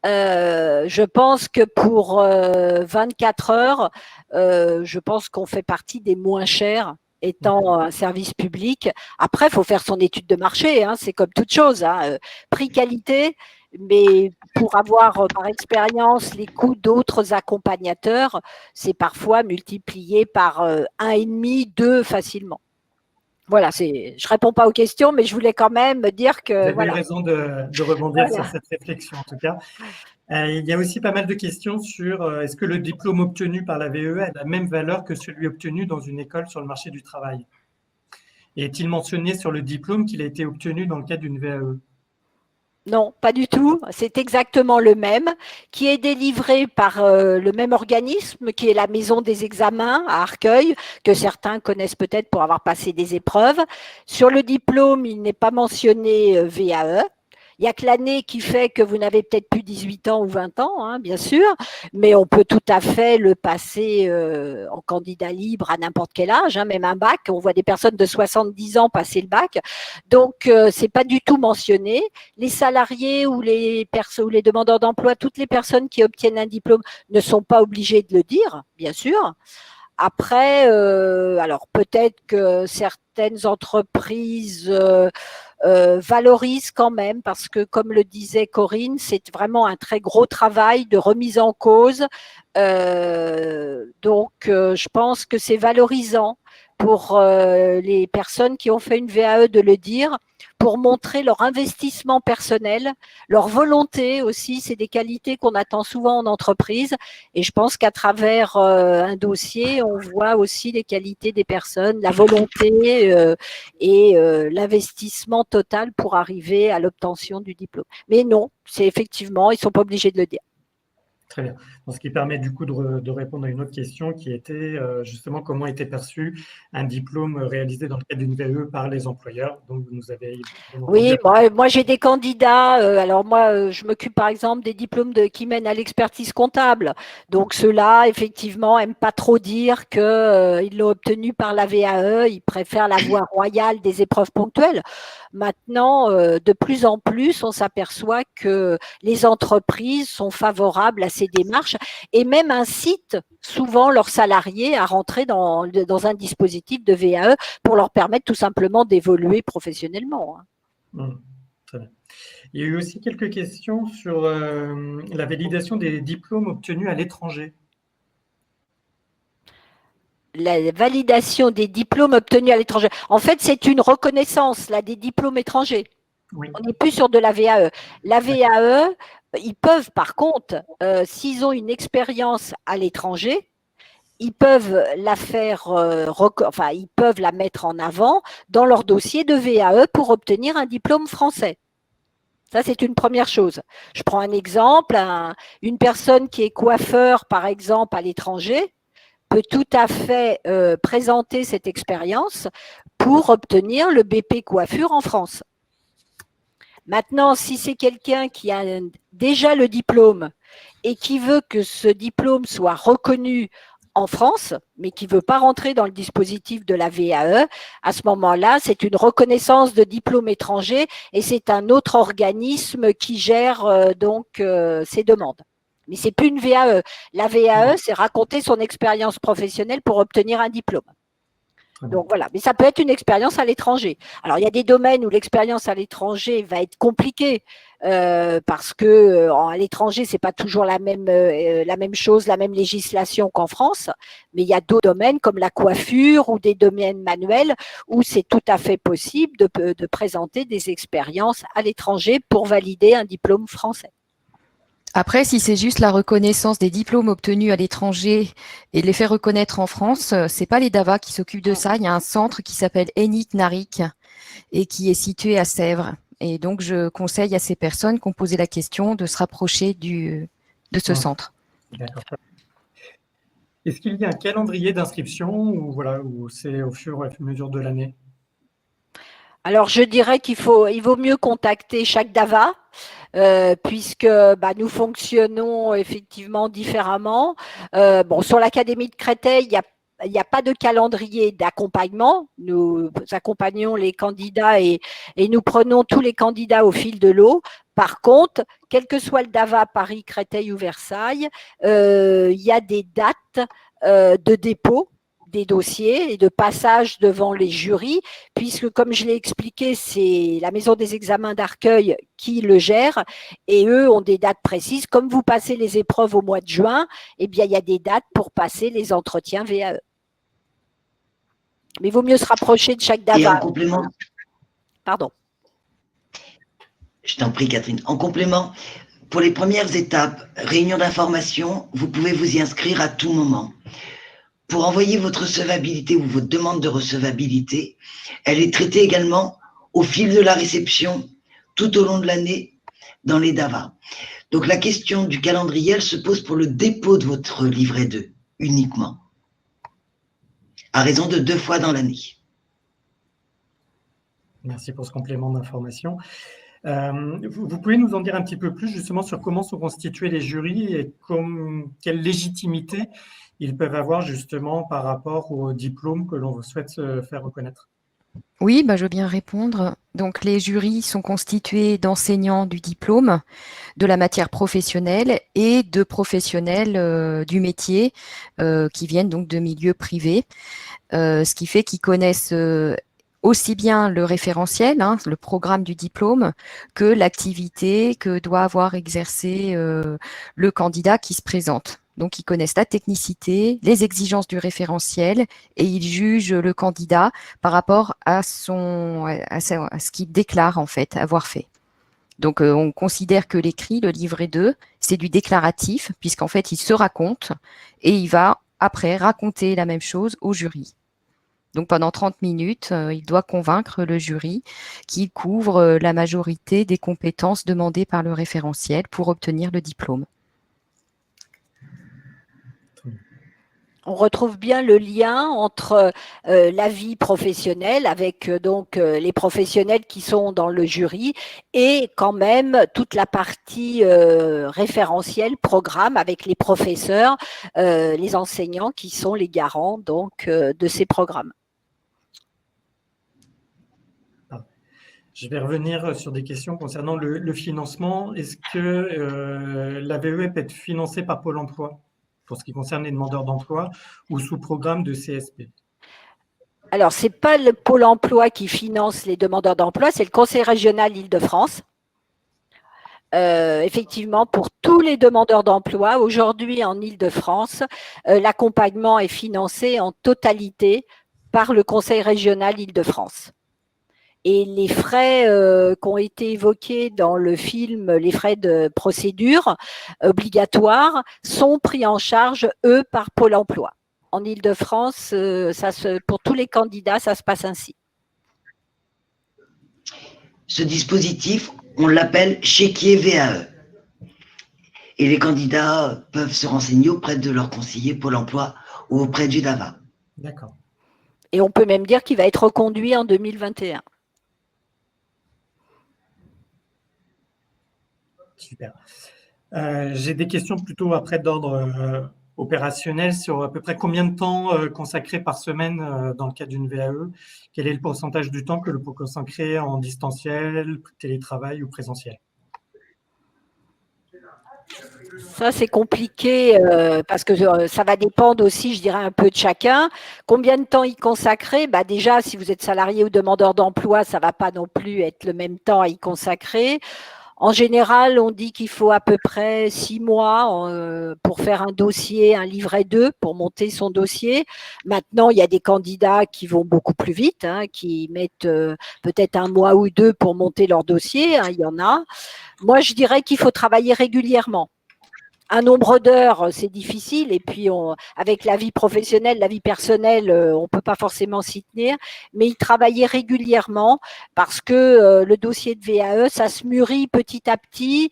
Je pense que pour 24 heures, je pense qu'on fait partie des moins chers étant un service public. Après, il faut faire son étude de marché, hein, c'est comme toute chose, hein, prix-qualité, mais pour avoir par expérience les coûts d'autres accompagnateurs, c'est parfois multiplié par 1,5, 2 facilement. Voilà, je ne réponds pas aux questions, mais je voulais quand même dire que… Vous avez eu raison de rebondir sur cette réflexion, en tout cas. Il y a aussi pas mal de questions sur est-ce que le diplôme obtenu par la VAE a la même valeur que celui obtenu dans une école sur le marché du travail? Et est-il mentionné sur le diplôme qu'il a été obtenu dans le cadre d'une VAE? Non, pas du tout. C'est exactement le même, qui est délivré par le même organisme, qui est la Maison des examens à Arcueil, que certains connaissent peut-être pour avoir passé des épreuves. Sur le diplôme, il n'est pas mentionné VAE. Il n'y a que l'année qui fait que vous n'avez peut-être plus 18 ans ou 20 ans, hein, bien sûr, mais on peut tout à fait le passer en candidat libre à n'importe quel âge, hein, même un bac. On voit des personnes de 70 ans passer le bac. Donc, ce n'est pas du tout mentionné. Les salariés ou les demandeurs d'emploi, toutes les personnes qui obtiennent un diplôme ne sont pas obligées de le dire, bien sûr. Après, alors peut-être que certaines entreprises valorisent quand même, parce que comme le disait Corinne, c'est vraiment un très gros travail de remise en cause. Donc, je pense que c'est valorisant pour les personnes qui ont fait une VAE de le dire, pour montrer leur investissement personnel, leur volonté aussi. C'est des qualités qu'on attend souvent en entreprise. Et je pense qu'à travers un dossier, on voit aussi les qualités des personnes, la volonté et l'investissement total pour arriver à l'obtention du diplôme. Mais non, c'est effectivement, ils ne sont pas obligés de le dire. Très bien. Ce qui permet du coup de répondre à une autre question qui était justement comment était perçu un diplôme réalisé dans le cadre d'une VAE par les employeurs. Donc, vous nous avez… Oui, moi j'ai des candidats. Alors moi, je m'occupe par exemple des diplômes qui mènent à l'expertise comptable. Donc ceux-là, effectivement, n'aiment pas trop dire qu'ils l'ont obtenu par la VAE. Ils préfèrent la voie royale des épreuves ponctuelles. Maintenant, de plus en plus, on s'aperçoit que les entreprises sont favorables à ces démarches et même incitent souvent leurs salariés à rentrer dans un dispositif de VAE pour leur permettre tout simplement d'évoluer professionnellement. Très bien. Il y a eu aussi quelques questions sur la validation des diplômes obtenus à l'étranger. La validation des diplômes obtenus à l'étranger. En fait, c'est une reconnaissance là, des diplômes étrangers. Oui. On n'est plus sur de la VAE. La VAE, ils peuvent par contre, s'ils ont une expérience à l'étranger, ils peuvent la faire, ils peuvent la mettre en avant dans leur dossier de VAE pour obtenir un diplôme français. Ça, c'est une première chose. Je prends un exemple, une personne qui est coiffeur, par exemple, à l'étranger, peut tout à fait présenter cette expérience pour obtenir le BP coiffure en France. Maintenant, si c'est quelqu'un qui a déjà le diplôme et qui veut que ce diplôme soit reconnu en France, mais qui ne veut pas rentrer dans le dispositif de la VAE, à ce moment-là, c'est une reconnaissance de diplôme étranger et c'est un autre organisme qui gère ces demandes. Mais ce n'est plus une VAE. La VAE, c'est raconter son expérience professionnelle pour obtenir un diplôme. Donc voilà, mais ça peut être une expérience à l'étranger. Alors il y a des domaines où l'expérience à l'étranger va être compliquée parce que à l'étranger c'est pas toujours la même chose, la même législation qu'en France. Mais il y a d'autres domaines comme la coiffure ou des domaines manuels où c'est tout à fait possible de présenter des expériences à l'étranger pour valider un diplôme français. Après, si c'est juste la reconnaissance des diplômes obtenus à l'étranger et de les faire reconnaître en France, c'est pas les DAVA qui s'occupent de ça. Il y a un centre qui s'appelle ENIC NARIC et qui est situé à Sèvres. Et donc, je conseille à ces personnes qui ont posé la question de se rapprocher de ce centre. D'accord. Est-ce qu'il y a un calendrier d'inscription ou voilà, ou c'est au fur et à mesure de l'année? Alors, je dirais il vaut mieux contacter chaque DAVA, puisque nous fonctionnons effectivement différemment. Sur l'Académie de Créteil, il n'y a pas de calendrier d'accompagnement. Nous accompagnons les candidats et nous prenons tous les candidats au fil de l'eau. Par contre, quel que soit le DAVA, Paris, Créteil ou Versailles, il y a des dates de dépôt des dossiers et de passage devant les jurys, puisque comme je l'ai expliqué, c'est la maison des examens d'Arcueil qui le gère et eux ont des dates précises. Comme vous passez les épreuves au mois de juin, eh bien, il y a des dates pour passer les entretiens VAE. Mais il vaut mieux se rapprocher de chaque DAVA. Et en complément, Pardon. je t'en prie Catherine, en complément, pour les premières étapes, réunion d'information, vous pouvez vous y inscrire à tout moment. Pour envoyer votre recevabilité ou votre demande de recevabilité, elle est traitée également au fil de la réception tout au long de l'année dans les DAVA. Donc la question du calendrier, elle se pose pour le dépôt de votre livret 2 uniquement, à raison de 2 fois dans l'année. Merci pour ce complément d'information. Vous pouvez nous en dire un petit peu plus justement sur comment sont constitués les jurys et quelle légitimité ils peuvent avoir justement par rapport au diplôme que l'on souhaite se faire reconnaître? Oui, je veux bien répondre. Donc, les jurys sont constitués d'enseignants du diplôme, de la matière professionnelle et de professionnels du métier qui viennent donc de milieux privés, ce qui fait qu'ils connaissent aussi bien le référentiel, le programme du diplôme, que l'activité que doit avoir exercé le candidat qui se présente. Donc, ils connaissent la technicité, les exigences du référentiel et ils jugent le candidat par rapport à ce qu'il déclare en fait avoir fait. Donc, on considère que l'écrit, le livret 2, c'est du déclaratif puisqu'en fait, il se raconte et il va après raconter la même chose au jury. Donc, pendant 30 minutes, il doit convaincre le jury qu'il couvre la majorité des compétences demandées par le référentiel pour obtenir le diplôme. On retrouve bien le lien entre la vie professionnelle avec les professionnels qui sont dans le jury et quand même toute la partie référentielle, programme avec les professeurs, les enseignants qui sont les garants de ces programmes. Je vais revenir sur des questions concernant le financement. Est-ce que la VE peut être financée par Pôle emploi pour ce qui concerne les demandeurs d'emploi ou sous programme de CSP? Alors, ce n'est pas le Pôle emploi qui finance les demandeurs d'emploi, c'est le Conseil régional Île-de-France. Effectivement, pour tous les demandeurs d'emploi, aujourd'hui en Île-de-France, l'accompagnement est financé en totalité par le Conseil régional Île-de-France. Et les frais qui ont été évoqués dans le film, les frais de procédure obligatoires, sont pris en charge, eux, par Pôle emploi. En Île-de-France, pour tous les candidats, ça se passe ainsi. Ce dispositif, on l'appelle chéquier VAE. Et les candidats peuvent se renseigner auprès de leur conseiller Pôle emploi ou auprès du DAVA. D'accord. Et on peut même dire qu'il va être reconduit en 2021. Super. J'ai des questions plutôt après d'ordre opérationnel sur à peu près combien de temps consacré par semaine dans le cadre d'une VAE. Quel est le pourcentage du temps que l'on peut consacrer en distanciel, télétravail ou présentiel? Ça, c'est compliqué parce que ça va dépendre aussi, je dirais, un peu de chacun. Combien de temps y consacrer? Bah, déjà, si vous êtes salarié ou demandeur d'emploi, ça ne va pas non plus être le même temps à y consacrer. En général, on dit qu'il faut à peu près 6 mois pour faire un dossier, un livret 2, pour monter son dossier. Maintenant, il y a des candidats qui vont beaucoup plus vite, hein, qui mettent peut-être 1 mois ou 2 pour monter leur dossier, hein, il y en a. Moi, je dirais qu'il faut travailler régulièrement. Un nombre d'heures, c'est difficile. Et puis, avec la vie professionnelle, la vie personnelle, on ne peut pas forcément s'y tenir. Mais y travailler régulièrement parce que le dossier de VAE, ça se mûrit petit à petit.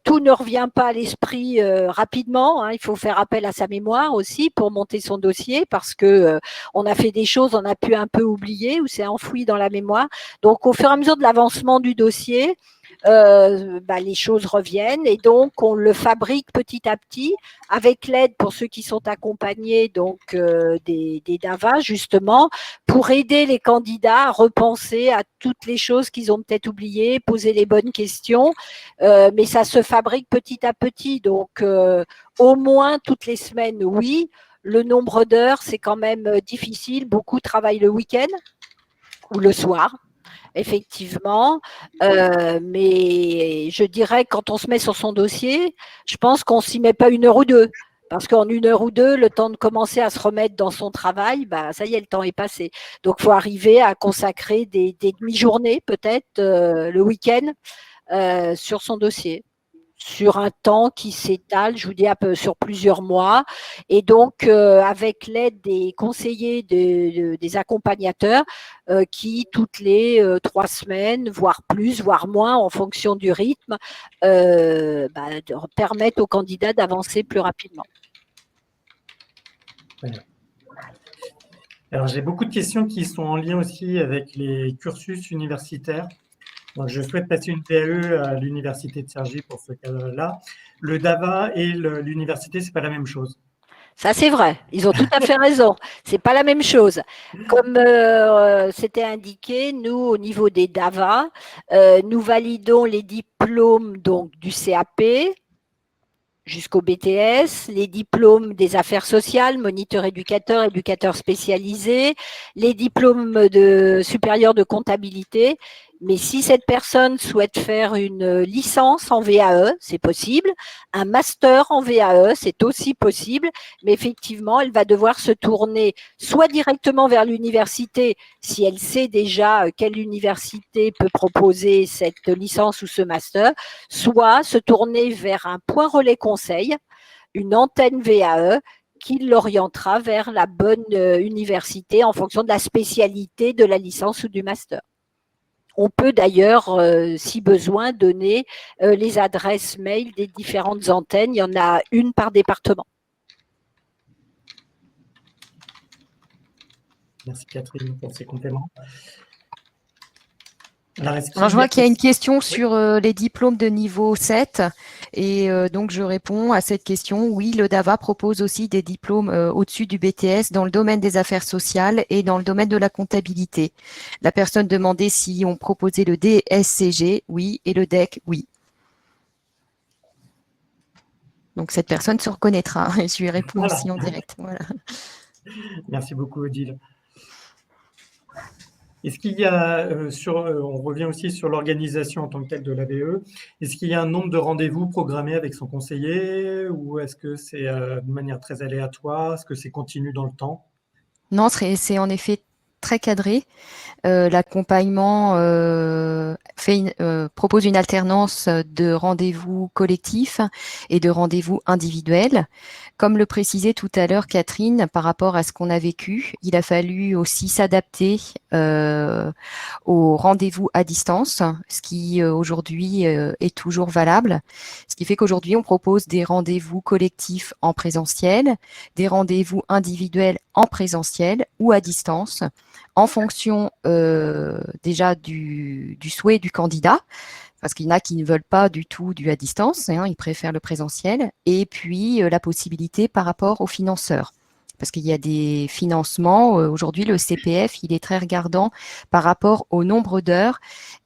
Tout ne revient pas à l'esprit rapidement. Hein. Il faut faire appel à sa mémoire aussi pour monter son dossier parce que on a fait des choses, on a pu un peu oublier ou c'est enfoui dans la mémoire. Donc, au fur et à mesure de l'avancement du dossier, les choses reviennent et donc on le fabrique petit à petit avec l'aide pour ceux qui sont accompagnés donc des DAVA justement pour aider les candidats à repenser à toutes les choses qu'ils ont peut-être oubliées, poser les bonnes questions, mais ça se fabrique petit à petit donc au moins toutes les semaines, oui. Le nombre d'heures, c'est quand même difficile. Beaucoup travaillent le week-end ou le soir. Effectivement, mais je dirais que quand on se met sur son dossier, je pense qu'on ne s'y met pas 1 heure ou 2. Parce qu'en 1 heure ou 2, le temps de commencer à se remettre dans son travail, bah, ça y est, le temps est passé. Donc, il faut arriver à consacrer des demi-journées, peut-être, le week-end, sur son dossier, sur un temps qui s'étale, je vous dis, sur plusieurs mois. Et donc, avec l'aide des conseillers, des accompagnateurs, qui, toutes les 3 semaines, voire plus, voire moins, en fonction du rythme, permettent aux candidats d'avancer plus rapidement. Voilà. Alors, j'ai beaucoup de questions qui sont en lien aussi avec les cursus universitaires. Donc, je souhaite passer une PAE à l'université de Cergy pour ce cas-là. Le DAVA et l'université, ce n'est pas la même chose. Ça, c'est vrai. Ils ont tout à fait raison. C'est pas la même chose. Comme c'était indiqué, nous, au niveau des DAVA, nous validons les diplômes donc du CAP jusqu'au BTS, les diplômes des affaires sociales, moniteur éducateur, éducateur spécialisé, les diplômes supérieurs de comptabilité. Mais si cette personne souhaite faire une licence en VAE, c'est possible. Un master en VAE, c'est aussi possible. Mais effectivement, elle va devoir se tourner soit directement vers l'université, si elle sait déjà quelle université peut proposer cette licence ou ce master, soit se tourner vers un point relais conseil, une antenne VAE, qui l'orientera vers la bonne université en fonction de la spécialité de la licence ou du master. On peut d'ailleurs, si besoin, donner les adresses mail des différentes antennes. Il y en a une par département. Merci Catherine pour ces compléments. Alors, je vois qu'il y a une question sur les diplômes de niveau 7 et donc je réponds à cette question. Oui, le DAVA propose aussi des diplômes au-dessus du BTS dans le domaine des affaires sociales et dans le domaine de la comptabilité. La personne demandait si on proposait le DSCG, oui, et le DEC, oui. Donc cette personne se reconnaîtra et je lui réponds aussi en direct. Voilà. Merci beaucoup Odile. Est-ce qu'il y a, on revient aussi sur l'organisation en tant que telle de la VAE, est-ce qu'il y a un nombre de rendez-vous programmés avec son conseiller ou est-ce que c'est de manière très aléatoire? Est-ce que c'est continu dans le temps? Non, c'est en effet très cadré. L'accompagnement propose une alternance de rendez-vous collectifs et de rendez-vous individuels. Comme le précisait tout à l'heure Catherine, par rapport à ce qu'on a vécu, il a fallu aussi s'adapter aux rendez-vous à distance, ce qui aujourd'hui est toujours valable. Ce qui fait qu'aujourd'hui, on propose des rendez-vous collectifs en présentiel, des rendez-vous individuels en présentiel ou à distance, en fonction déjà du souhait du candidat, parce qu'il y en a qui ne veulent pas du tout du à distance, hein, ils préfèrent le présentiel, et puis la possibilité par rapport aux financeurs. parce qu'il y a des financements. Aujourd'hui, le CPF, il est très regardant par rapport au nombre d'heures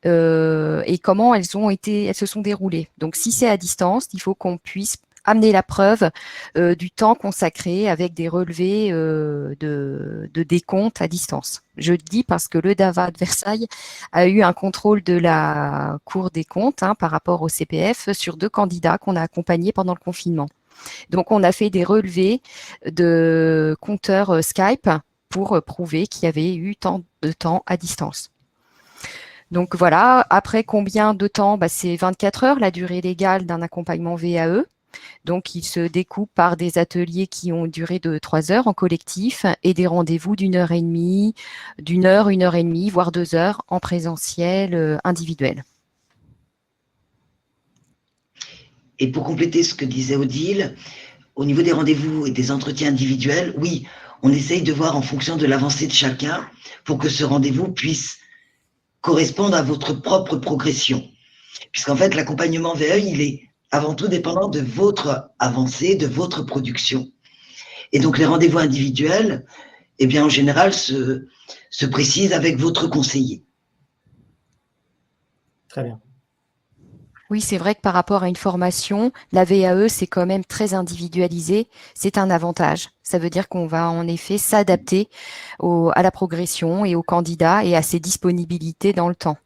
et comment elles se sont déroulées. Donc, si c'est à distance, il faut qu'on puisse amener la preuve du temps consacré avec des relevés de décompte à distance. Je le dis parce que le DAVA de Versailles a eu un contrôle de la Cour des comptes par rapport au CPF sur 2 candidats qu'on a accompagnés pendant le confinement. Donc, on a fait des relevés de compteurs Skype pour prouver qu'il y avait eu tant de temps à distance. Donc, voilà. Après, combien de temps? C'est 24 heures, la durée légale d'un accompagnement VAE. Donc, il se découpe par des ateliers qui ont duré de 3 heures en collectif et des rendez-vous d'1 heure et demie, d'1 heure, 1 heure et demie, voire 2 heures en présentiel individuel. Et pour compléter ce que disait Odile, au niveau des rendez-vous et des entretiens individuels, oui, on essaye de voir en fonction de l'avancée de chacun pour que ce rendez-vous puisse correspondre à votre propre progression. Puisqu'en fait, l'accompagnement VAE, il est avant tout dépendant de votre avancée, de votre production. Et donc, les rendez-vous individuels, eh bien, en général, se précisent avec votre conseiller. Très bien. Oui, c'est vrai que par rapport à une formation, la VAE, c'est quand même très individualisé. C'est un avantage. Ça veut dire qu'on va en effet s'adapter à la progression et au candidat et à ses disponibilités dans le temps.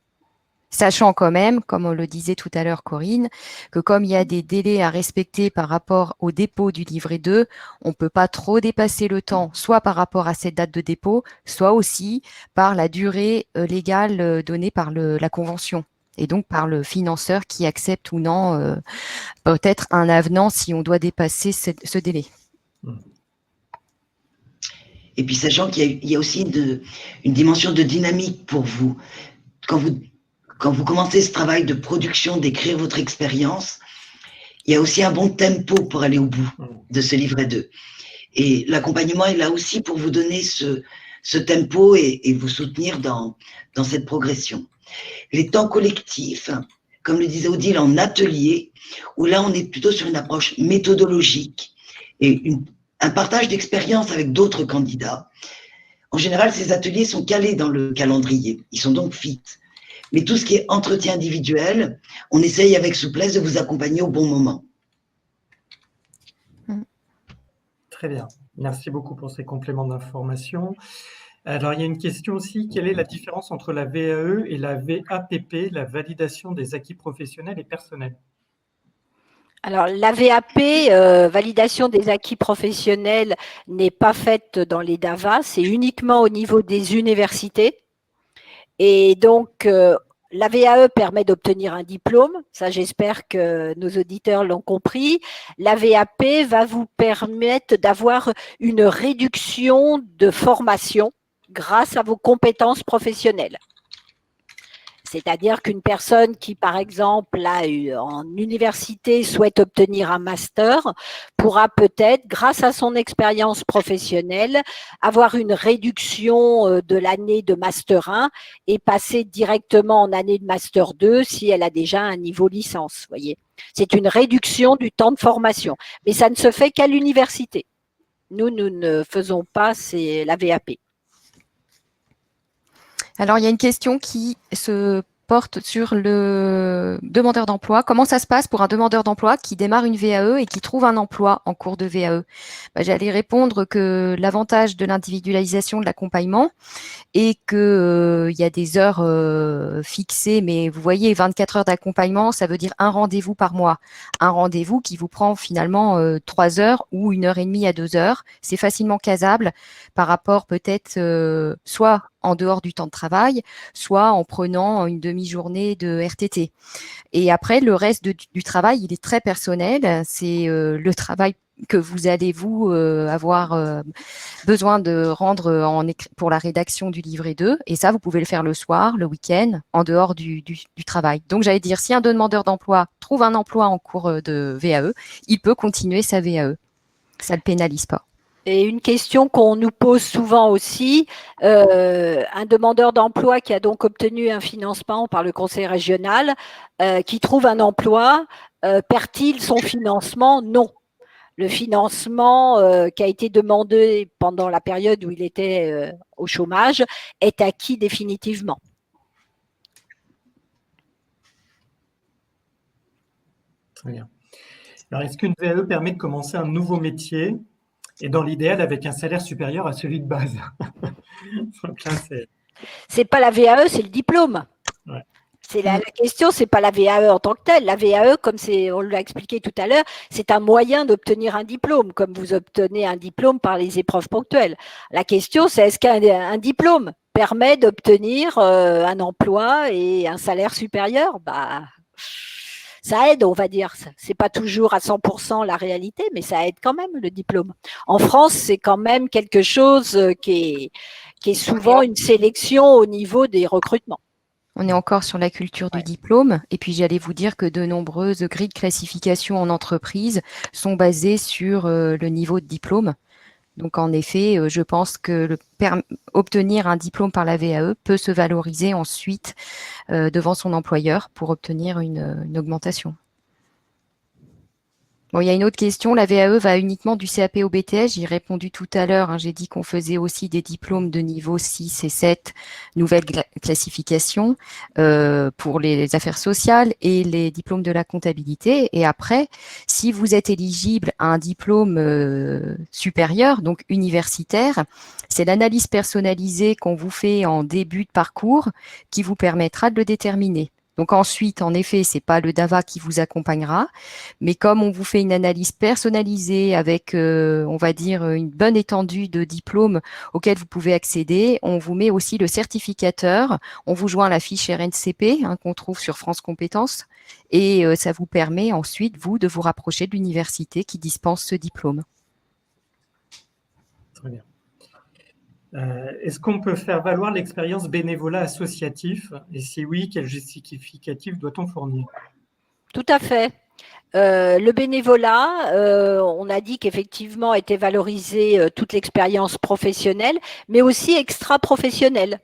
Sachant quand même, comme on le disait tout à l'heure Corinne, que comme il y a des délais à respecter par rapport au dépôt du livret 2, on ne peut pas trop dépasser le temps, soit par rapport à cette date de dépôt, soit aussi par la durée légale donnée par la convention. Et donc par le financeur qui accepte ou non peut-être un avenant si on doit dépasser ce délai. Et puis sachant qu'il y a aussi une dimension de dynamique pour vous. Quand vous commencez ce travail de production, d'écrire votre expérience, il y a aussi un bon tempo pour aller au bout de ce livret 2. Et l'accompagnement est là aussi pour vous donner ce tempo et vous soutenir dans cette progression. Les temps collectifs, comme le disait Odile, en atelier, où là, on est plutôt sur une approche méthodologique et un partage d'expérience avec d'autres candidats. En général, ces ateliers sont calés dans le calendrier. Ils sont donc fixes. Mais tout ce qui est entretien individuel, on essaye avec souplesse de vous accompagner au bon moment. Très bien. Merci beaucoup pour ces compléments d'information. Alors, il y a une question aussi. Quelle est la différence entre la VAE et la VAPP, la validation des acquis professionnels et personnels? Alors, la VAP, validation des acquis professionnels, n'est pas faite dans les DAVA, c'est uniquement au niveau des universités. Et donc, la VAE permet d'obtenir un diplôme, ça j'espère que nos auditeurs l'ont compris. La VAP va vous permettre d'avoir une réduction de formation grâce à vos compétences professionnelles. C'est-à-dire qu'une personne qui, par exemple, en université souhaite obtenir un master pourra peut-être, grâce à son expérience professionnelle, avoir une réduction de l'année de master 1 et passer directement en année de master 2 si elle a déjà un niveau licence. Voyez, c'est une réduction du temps de formation, mais ça ne se fait qu'à l'université. Nous ne faisons pas la VAP. Alors, il y a une question qui se porte sur le demandeur d'emploi. Comment ça se passe pour un demandeur d'emploi qui démarre une VAE et qui trouve un emploi en cours de VAE? J'allais répondre que l'avantage de l'individualisation de l'accompagnement est que il y a des heures fixées, mais vous voyez, 24 heures d'accompagnement, ça veut dire un rendez-vous par mois. Un rendez-vous qui vous prend finalement 3 heures ou 1 heure et demie à 2 heures. C'est facilement casable par rapport peut-être soit en dehors du temps de travail, soit en prenant une demi-journée de RTT. Et après, le reste du travail, il est très personnel. C'est le travail que vous allez avoir besoin de rendre pour la rédaction du livret 2. Et ça, vous pouvez le faire le soir, le week-end, en dehors du travail. Donc, j'allais dire, si un demandeur d'emploi trouve un emploi en cours de VAE, il peut continuer sa VAE. Ça ne le pénalise pas. Et une question qu'on nous pose souvent aussi, un demandeur d'emploi qui a donc obtenu un financement par le conseil régional, qui trouve un emploi, perd-il son financement? Non. le financement qui a été demandé pendant la période où il était au chômage est acquis définitivement. Très bien. Alors, est-ce qu'une VAE permet de commencer un nouveau métier et dans l'idéal avec un salaire supérieur à celui de base? Donc là, c'est pas la VAE, c'est le diplôme. Ouais. La question, c'est pas la VAE en tant que telle. La VAE, comme on l'a expliqué tout à l'heure, c'est un moyen d'obtenir un diplôme, comme vous obtenez un diplôme par les épreuves ponctuelles. La question, c'est est-ce qu'un diplôme permet d'obtenir un emploi et un salaire supérieur? Ça aide, on va dire. C'est pas toujours à 100% la réalité, mais ça aide quand même le diplôme. En France, c'est quand même quelque chose qui est souvent une sélection au niveau des recrutements. On est encore sur la culture du diplôme. Et puis, j'allais vous dire que de nombreuses grilles de classification en entreprise sont basées sur le niveau de diplôme. Donc, en effet, je pense que obtenir un diplôme par la VAE peut se valoriser ensuite devant son employeur pour obtenir une augmentation. Bon, il y a une autre question. La VAE va uniquement du CAP au BTS. J'y ai répondu tout à l'heure. Hein, j'ai dit qu'on faisait aussi des diplômes de niveau 6 et 7, nouvelle classification pour les affaires sociales et les diplômes de la comptabilité. Et après, si vous êtes éligible à un diplôme supérieur, donc universitaire, c'est l'analyse personnalisée qu'on vous fait en début de parcours qui vous permettra de le déterminer. Donc ensuite, en effet, c'est pas le DAVA qui vous accompagnera, mais comme on vous fait une analyse personnalisée avec, on va dire, une bonne étendue de diplômes auxquels vous pouvez accéder, on vous met aussi le certificateur, on vous joint la fiche RNCP qu'on trouve sur France Compétences, et ça vous permet ensuite, vous, de vous rapprocher de l'université qui dispense ce diplôme. Très bien. Est-ce qu'on peut faire valoir l'expérience bénévolat associatif? Et si oui, quel justificatif doit-on fournir? Tout à fait. Le bénévolat, on a dit qu'effectivement était valorisée toute l'expérience professionnelle, mais aussi extra-professionnelle.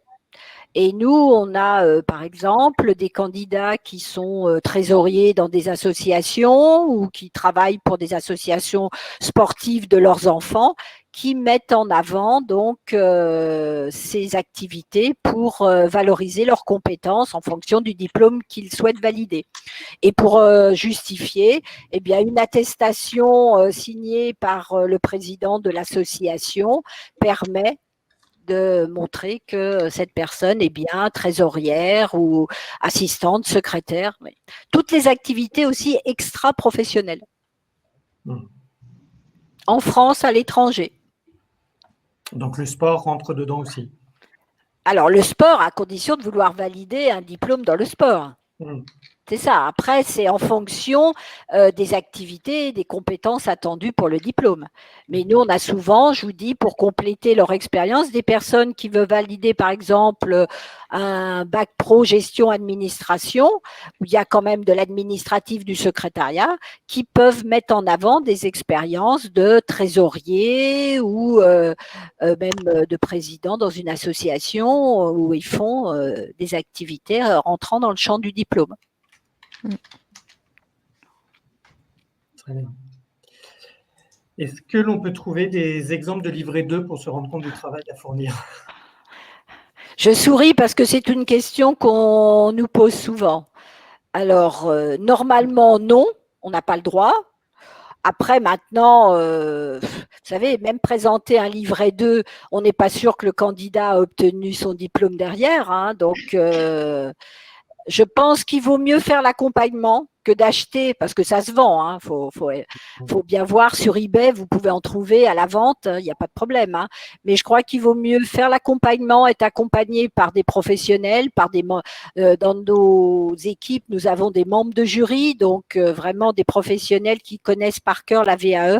Et nous, on a par exemple des candidats qui sont trésoriers dans des associations ou qui travaillent pour des associations sportives de leurs enfants, qui mettent en avant donc ces activités pour valoriser leurs compétences en fonction du diplôme qu'ils souhaitent valider. Et pour justifier, eh bien, une attestation signée par le président de l'association permet de montrer que cette personne est bien trésorière ou assistante, secrétaire. Toutes les activités aussi extra-professionnelles. En France, à l'étranger. Donc le sport rentre dedans aussi. Alors le sport, à condition de vouloir valider un diplôme dans le sport. C'est ça. Après, c'est en fonction des activités, des compétences attendues pour le diplôme. Mais nous, on a souvent, je vous dis, pour compléter leur expérience, des personnes qui veulent valider, par exemple, un bac pro gestion administration, où il y a quand même de l'administratif, du secrétariat, qui peuvent mettre en avant des expériences de trésorier ou même de président dans une association où ils font des activités rentrant dans le champ du diplôme. Très bien. Est-ce que l'on peut trouver des exemples de livret 2 pour se rendre compte du travail à fournir? Je souris parce que c'est une question qu'on nous pose souvent. Alors, normalement, non, on n'a pas le droit. Après, maintenant, vous savez, même présenter un livret 2, on n'est pas sûr que le candidat a obtenu son diplôme derrière. Hein, donc, je pense qu'il vaut mieux faire l'accompagnement que d'acheter, parce que ça se vend. Hein, faut bien voir sur eBay, vous pouvez en trouver à la vente, il n'y a pas de problème. Hein, mais je crois qu'il vaut mieux faire l'accompagnement, être accompagné par des professionnels, dans nos équipes, nous avons des membres de jury, donc vraiment des professionnels qui connaissent par cœur la VAE,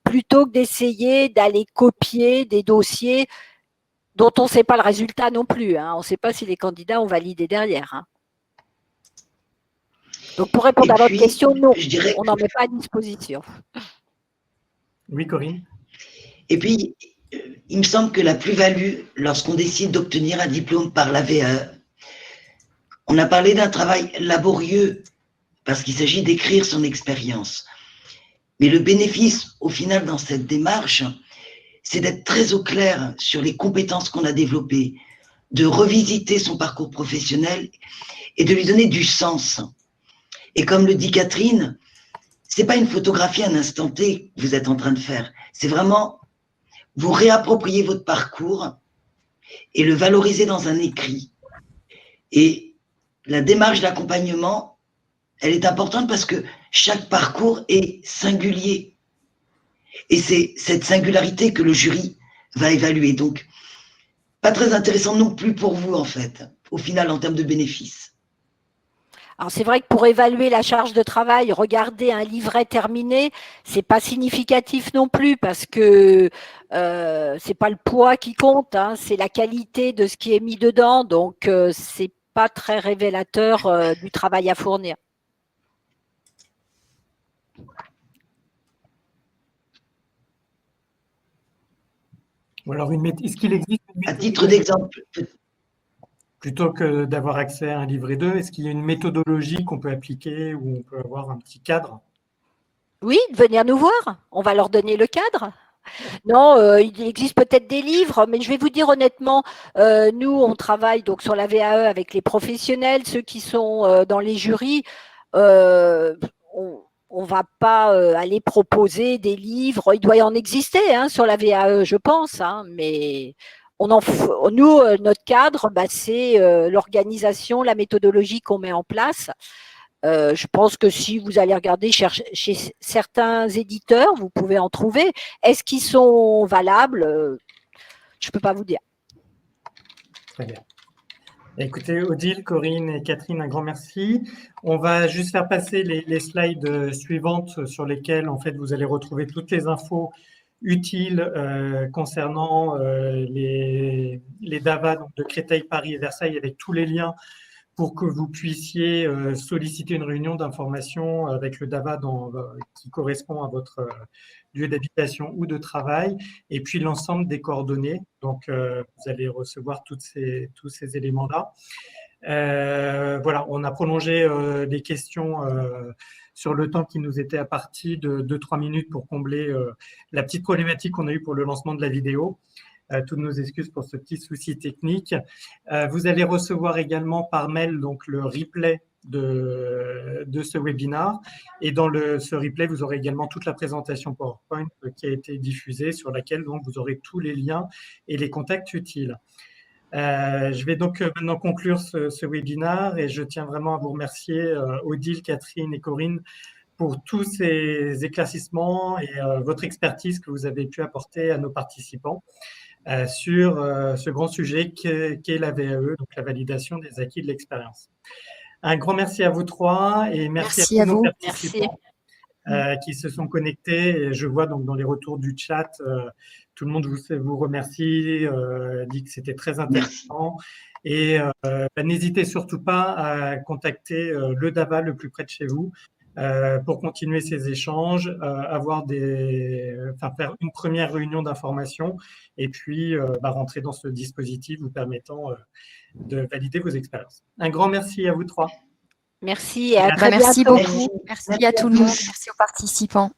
plutôt que d'essayer d'aller copier des dossiers dont on ne sait pas le résultat non plus. Hein, on ne sait pas si les candidats ont validé derrière. Hein. Donc, pour répondre à votre question, non, on n'en met pas à disposition. Oui, Corinne. Et puis, il me semble que la plus-value, lorsqu'on décide d'obtenir un diplôme par la VAE, on a parlé d'un travail laborieux, parce qu'il s'agit d'écrire son expérience. Mais le bénéfice, au final, dans cette démarche, c'est d'être très au clair sur les compétences qu'on a développées, de revisiter son parcours professionnel et de lui donner du sens. Et comme le dit Catherine, c'est pas une photographie à un instant T que vous êtes en train de faire. C'est vraiment vous réapproprier votre parcours et le valoriser dans un écrit. Et la démarche d'accompagnement, elle est importante parce que chaque parcours est singulier. Et c'est cette singularité que le jury va évaluer. Donc, pas très intéressant non plus pour vous, en fait, au final, en termes de bénéfices. Alors c'est vrai que pour évaluer la charge de travail, regarder un livret terminé, c'est pas significatif non plus parce que c'est pas le poids qui compte, hein, c'est la qualité de ce qui est mis dedans, donc c'est pas très révélateur du travail à fournir. Ou alors, est-ce qu'il existe une À titre d'exemple, plutôt que d'avoir accès à un livret 2, est-ce qu'il y a une méthodologie qu'on peut appliquer où on peut avoir un petit cadre? Oui, de venir nous voir, on va leur donner le cadre. Non, il existe peut-être des livres, mais je vais vous dire honnêtement, nous, on travaille donc sur la VAE avec les professionnels, ceux qui sont dans les jurys. On ne va pas aller proposer des livres. Il doit y en exister hein, sur la VAE, je pense, hein, mais nous, notre cadre, bah, c'est l'organisation, la méthodologie qu'on met en place. Je pense que si vous allez regarder chez certains éditeurs, vous pouvez en trouver. Est-ce qu'ils sont valables? Je ne peux pas vous dire. Très bien. Écoutez, Odile, Corinne et Catherine, un grand merci. On va juste faire passer les slides suivantes sur lesquelles, en fait, vous allez retrouver toutes les infos utiles concernant les DAVA donc de Créteil, Paris et Versailles avec tous les liens pour que vous puissiez solliciter une réunion d'information avec le DAVA qui correspond à votre lieu d'habitation ou de travail, et puis l'ensemble des coordonnées. Donc, vous allez recevoir tous ces éléments-là. Voilà, on a prolongé les questions sur le temps qui nous était imparti de 2-3 minutes pour combler la petite problématique qu'on a eue pour le lancement de la vidéo. Toutes nos excuses pour ce petit souci technique. Vous allez recevoir également par mail donc, le replay de ce webinaire. Et dans ce replay, vous aurez également toute la présentation PowerPoint qui a été diffusée, sur laquelle donc, vous aurez tous les liens et les contacts utiles. Je vais donc maintenant conclure ce webinaire et je tiens vraiment à vous remercier, Odile, Catherine et Corinne, pour tous ces éclaircissements et votre expertise que vous avez pu apporter à nos participants sur ce grand sujet qu'est la VAE, donc la validation des acquis de l'expérience. Un grand merci à vous trois et merci à tous nos participants qui se sont connectés. Et je vois donc dans les retours du chat, tout le monde vous remercie, dit que c'était très intéressant. Et n'hésitez surtout pas à contacter le DAVA le plus près de chez vous pour continuer ces échanges, faire une première réunion d'information et puis rentrer dans ce dispositif vous permettant de valider vos expériences. Un grand merci à vous trois. Merci et à très Merci bientôt. beaucoup. Merci à tout le monde. Merci aux participants.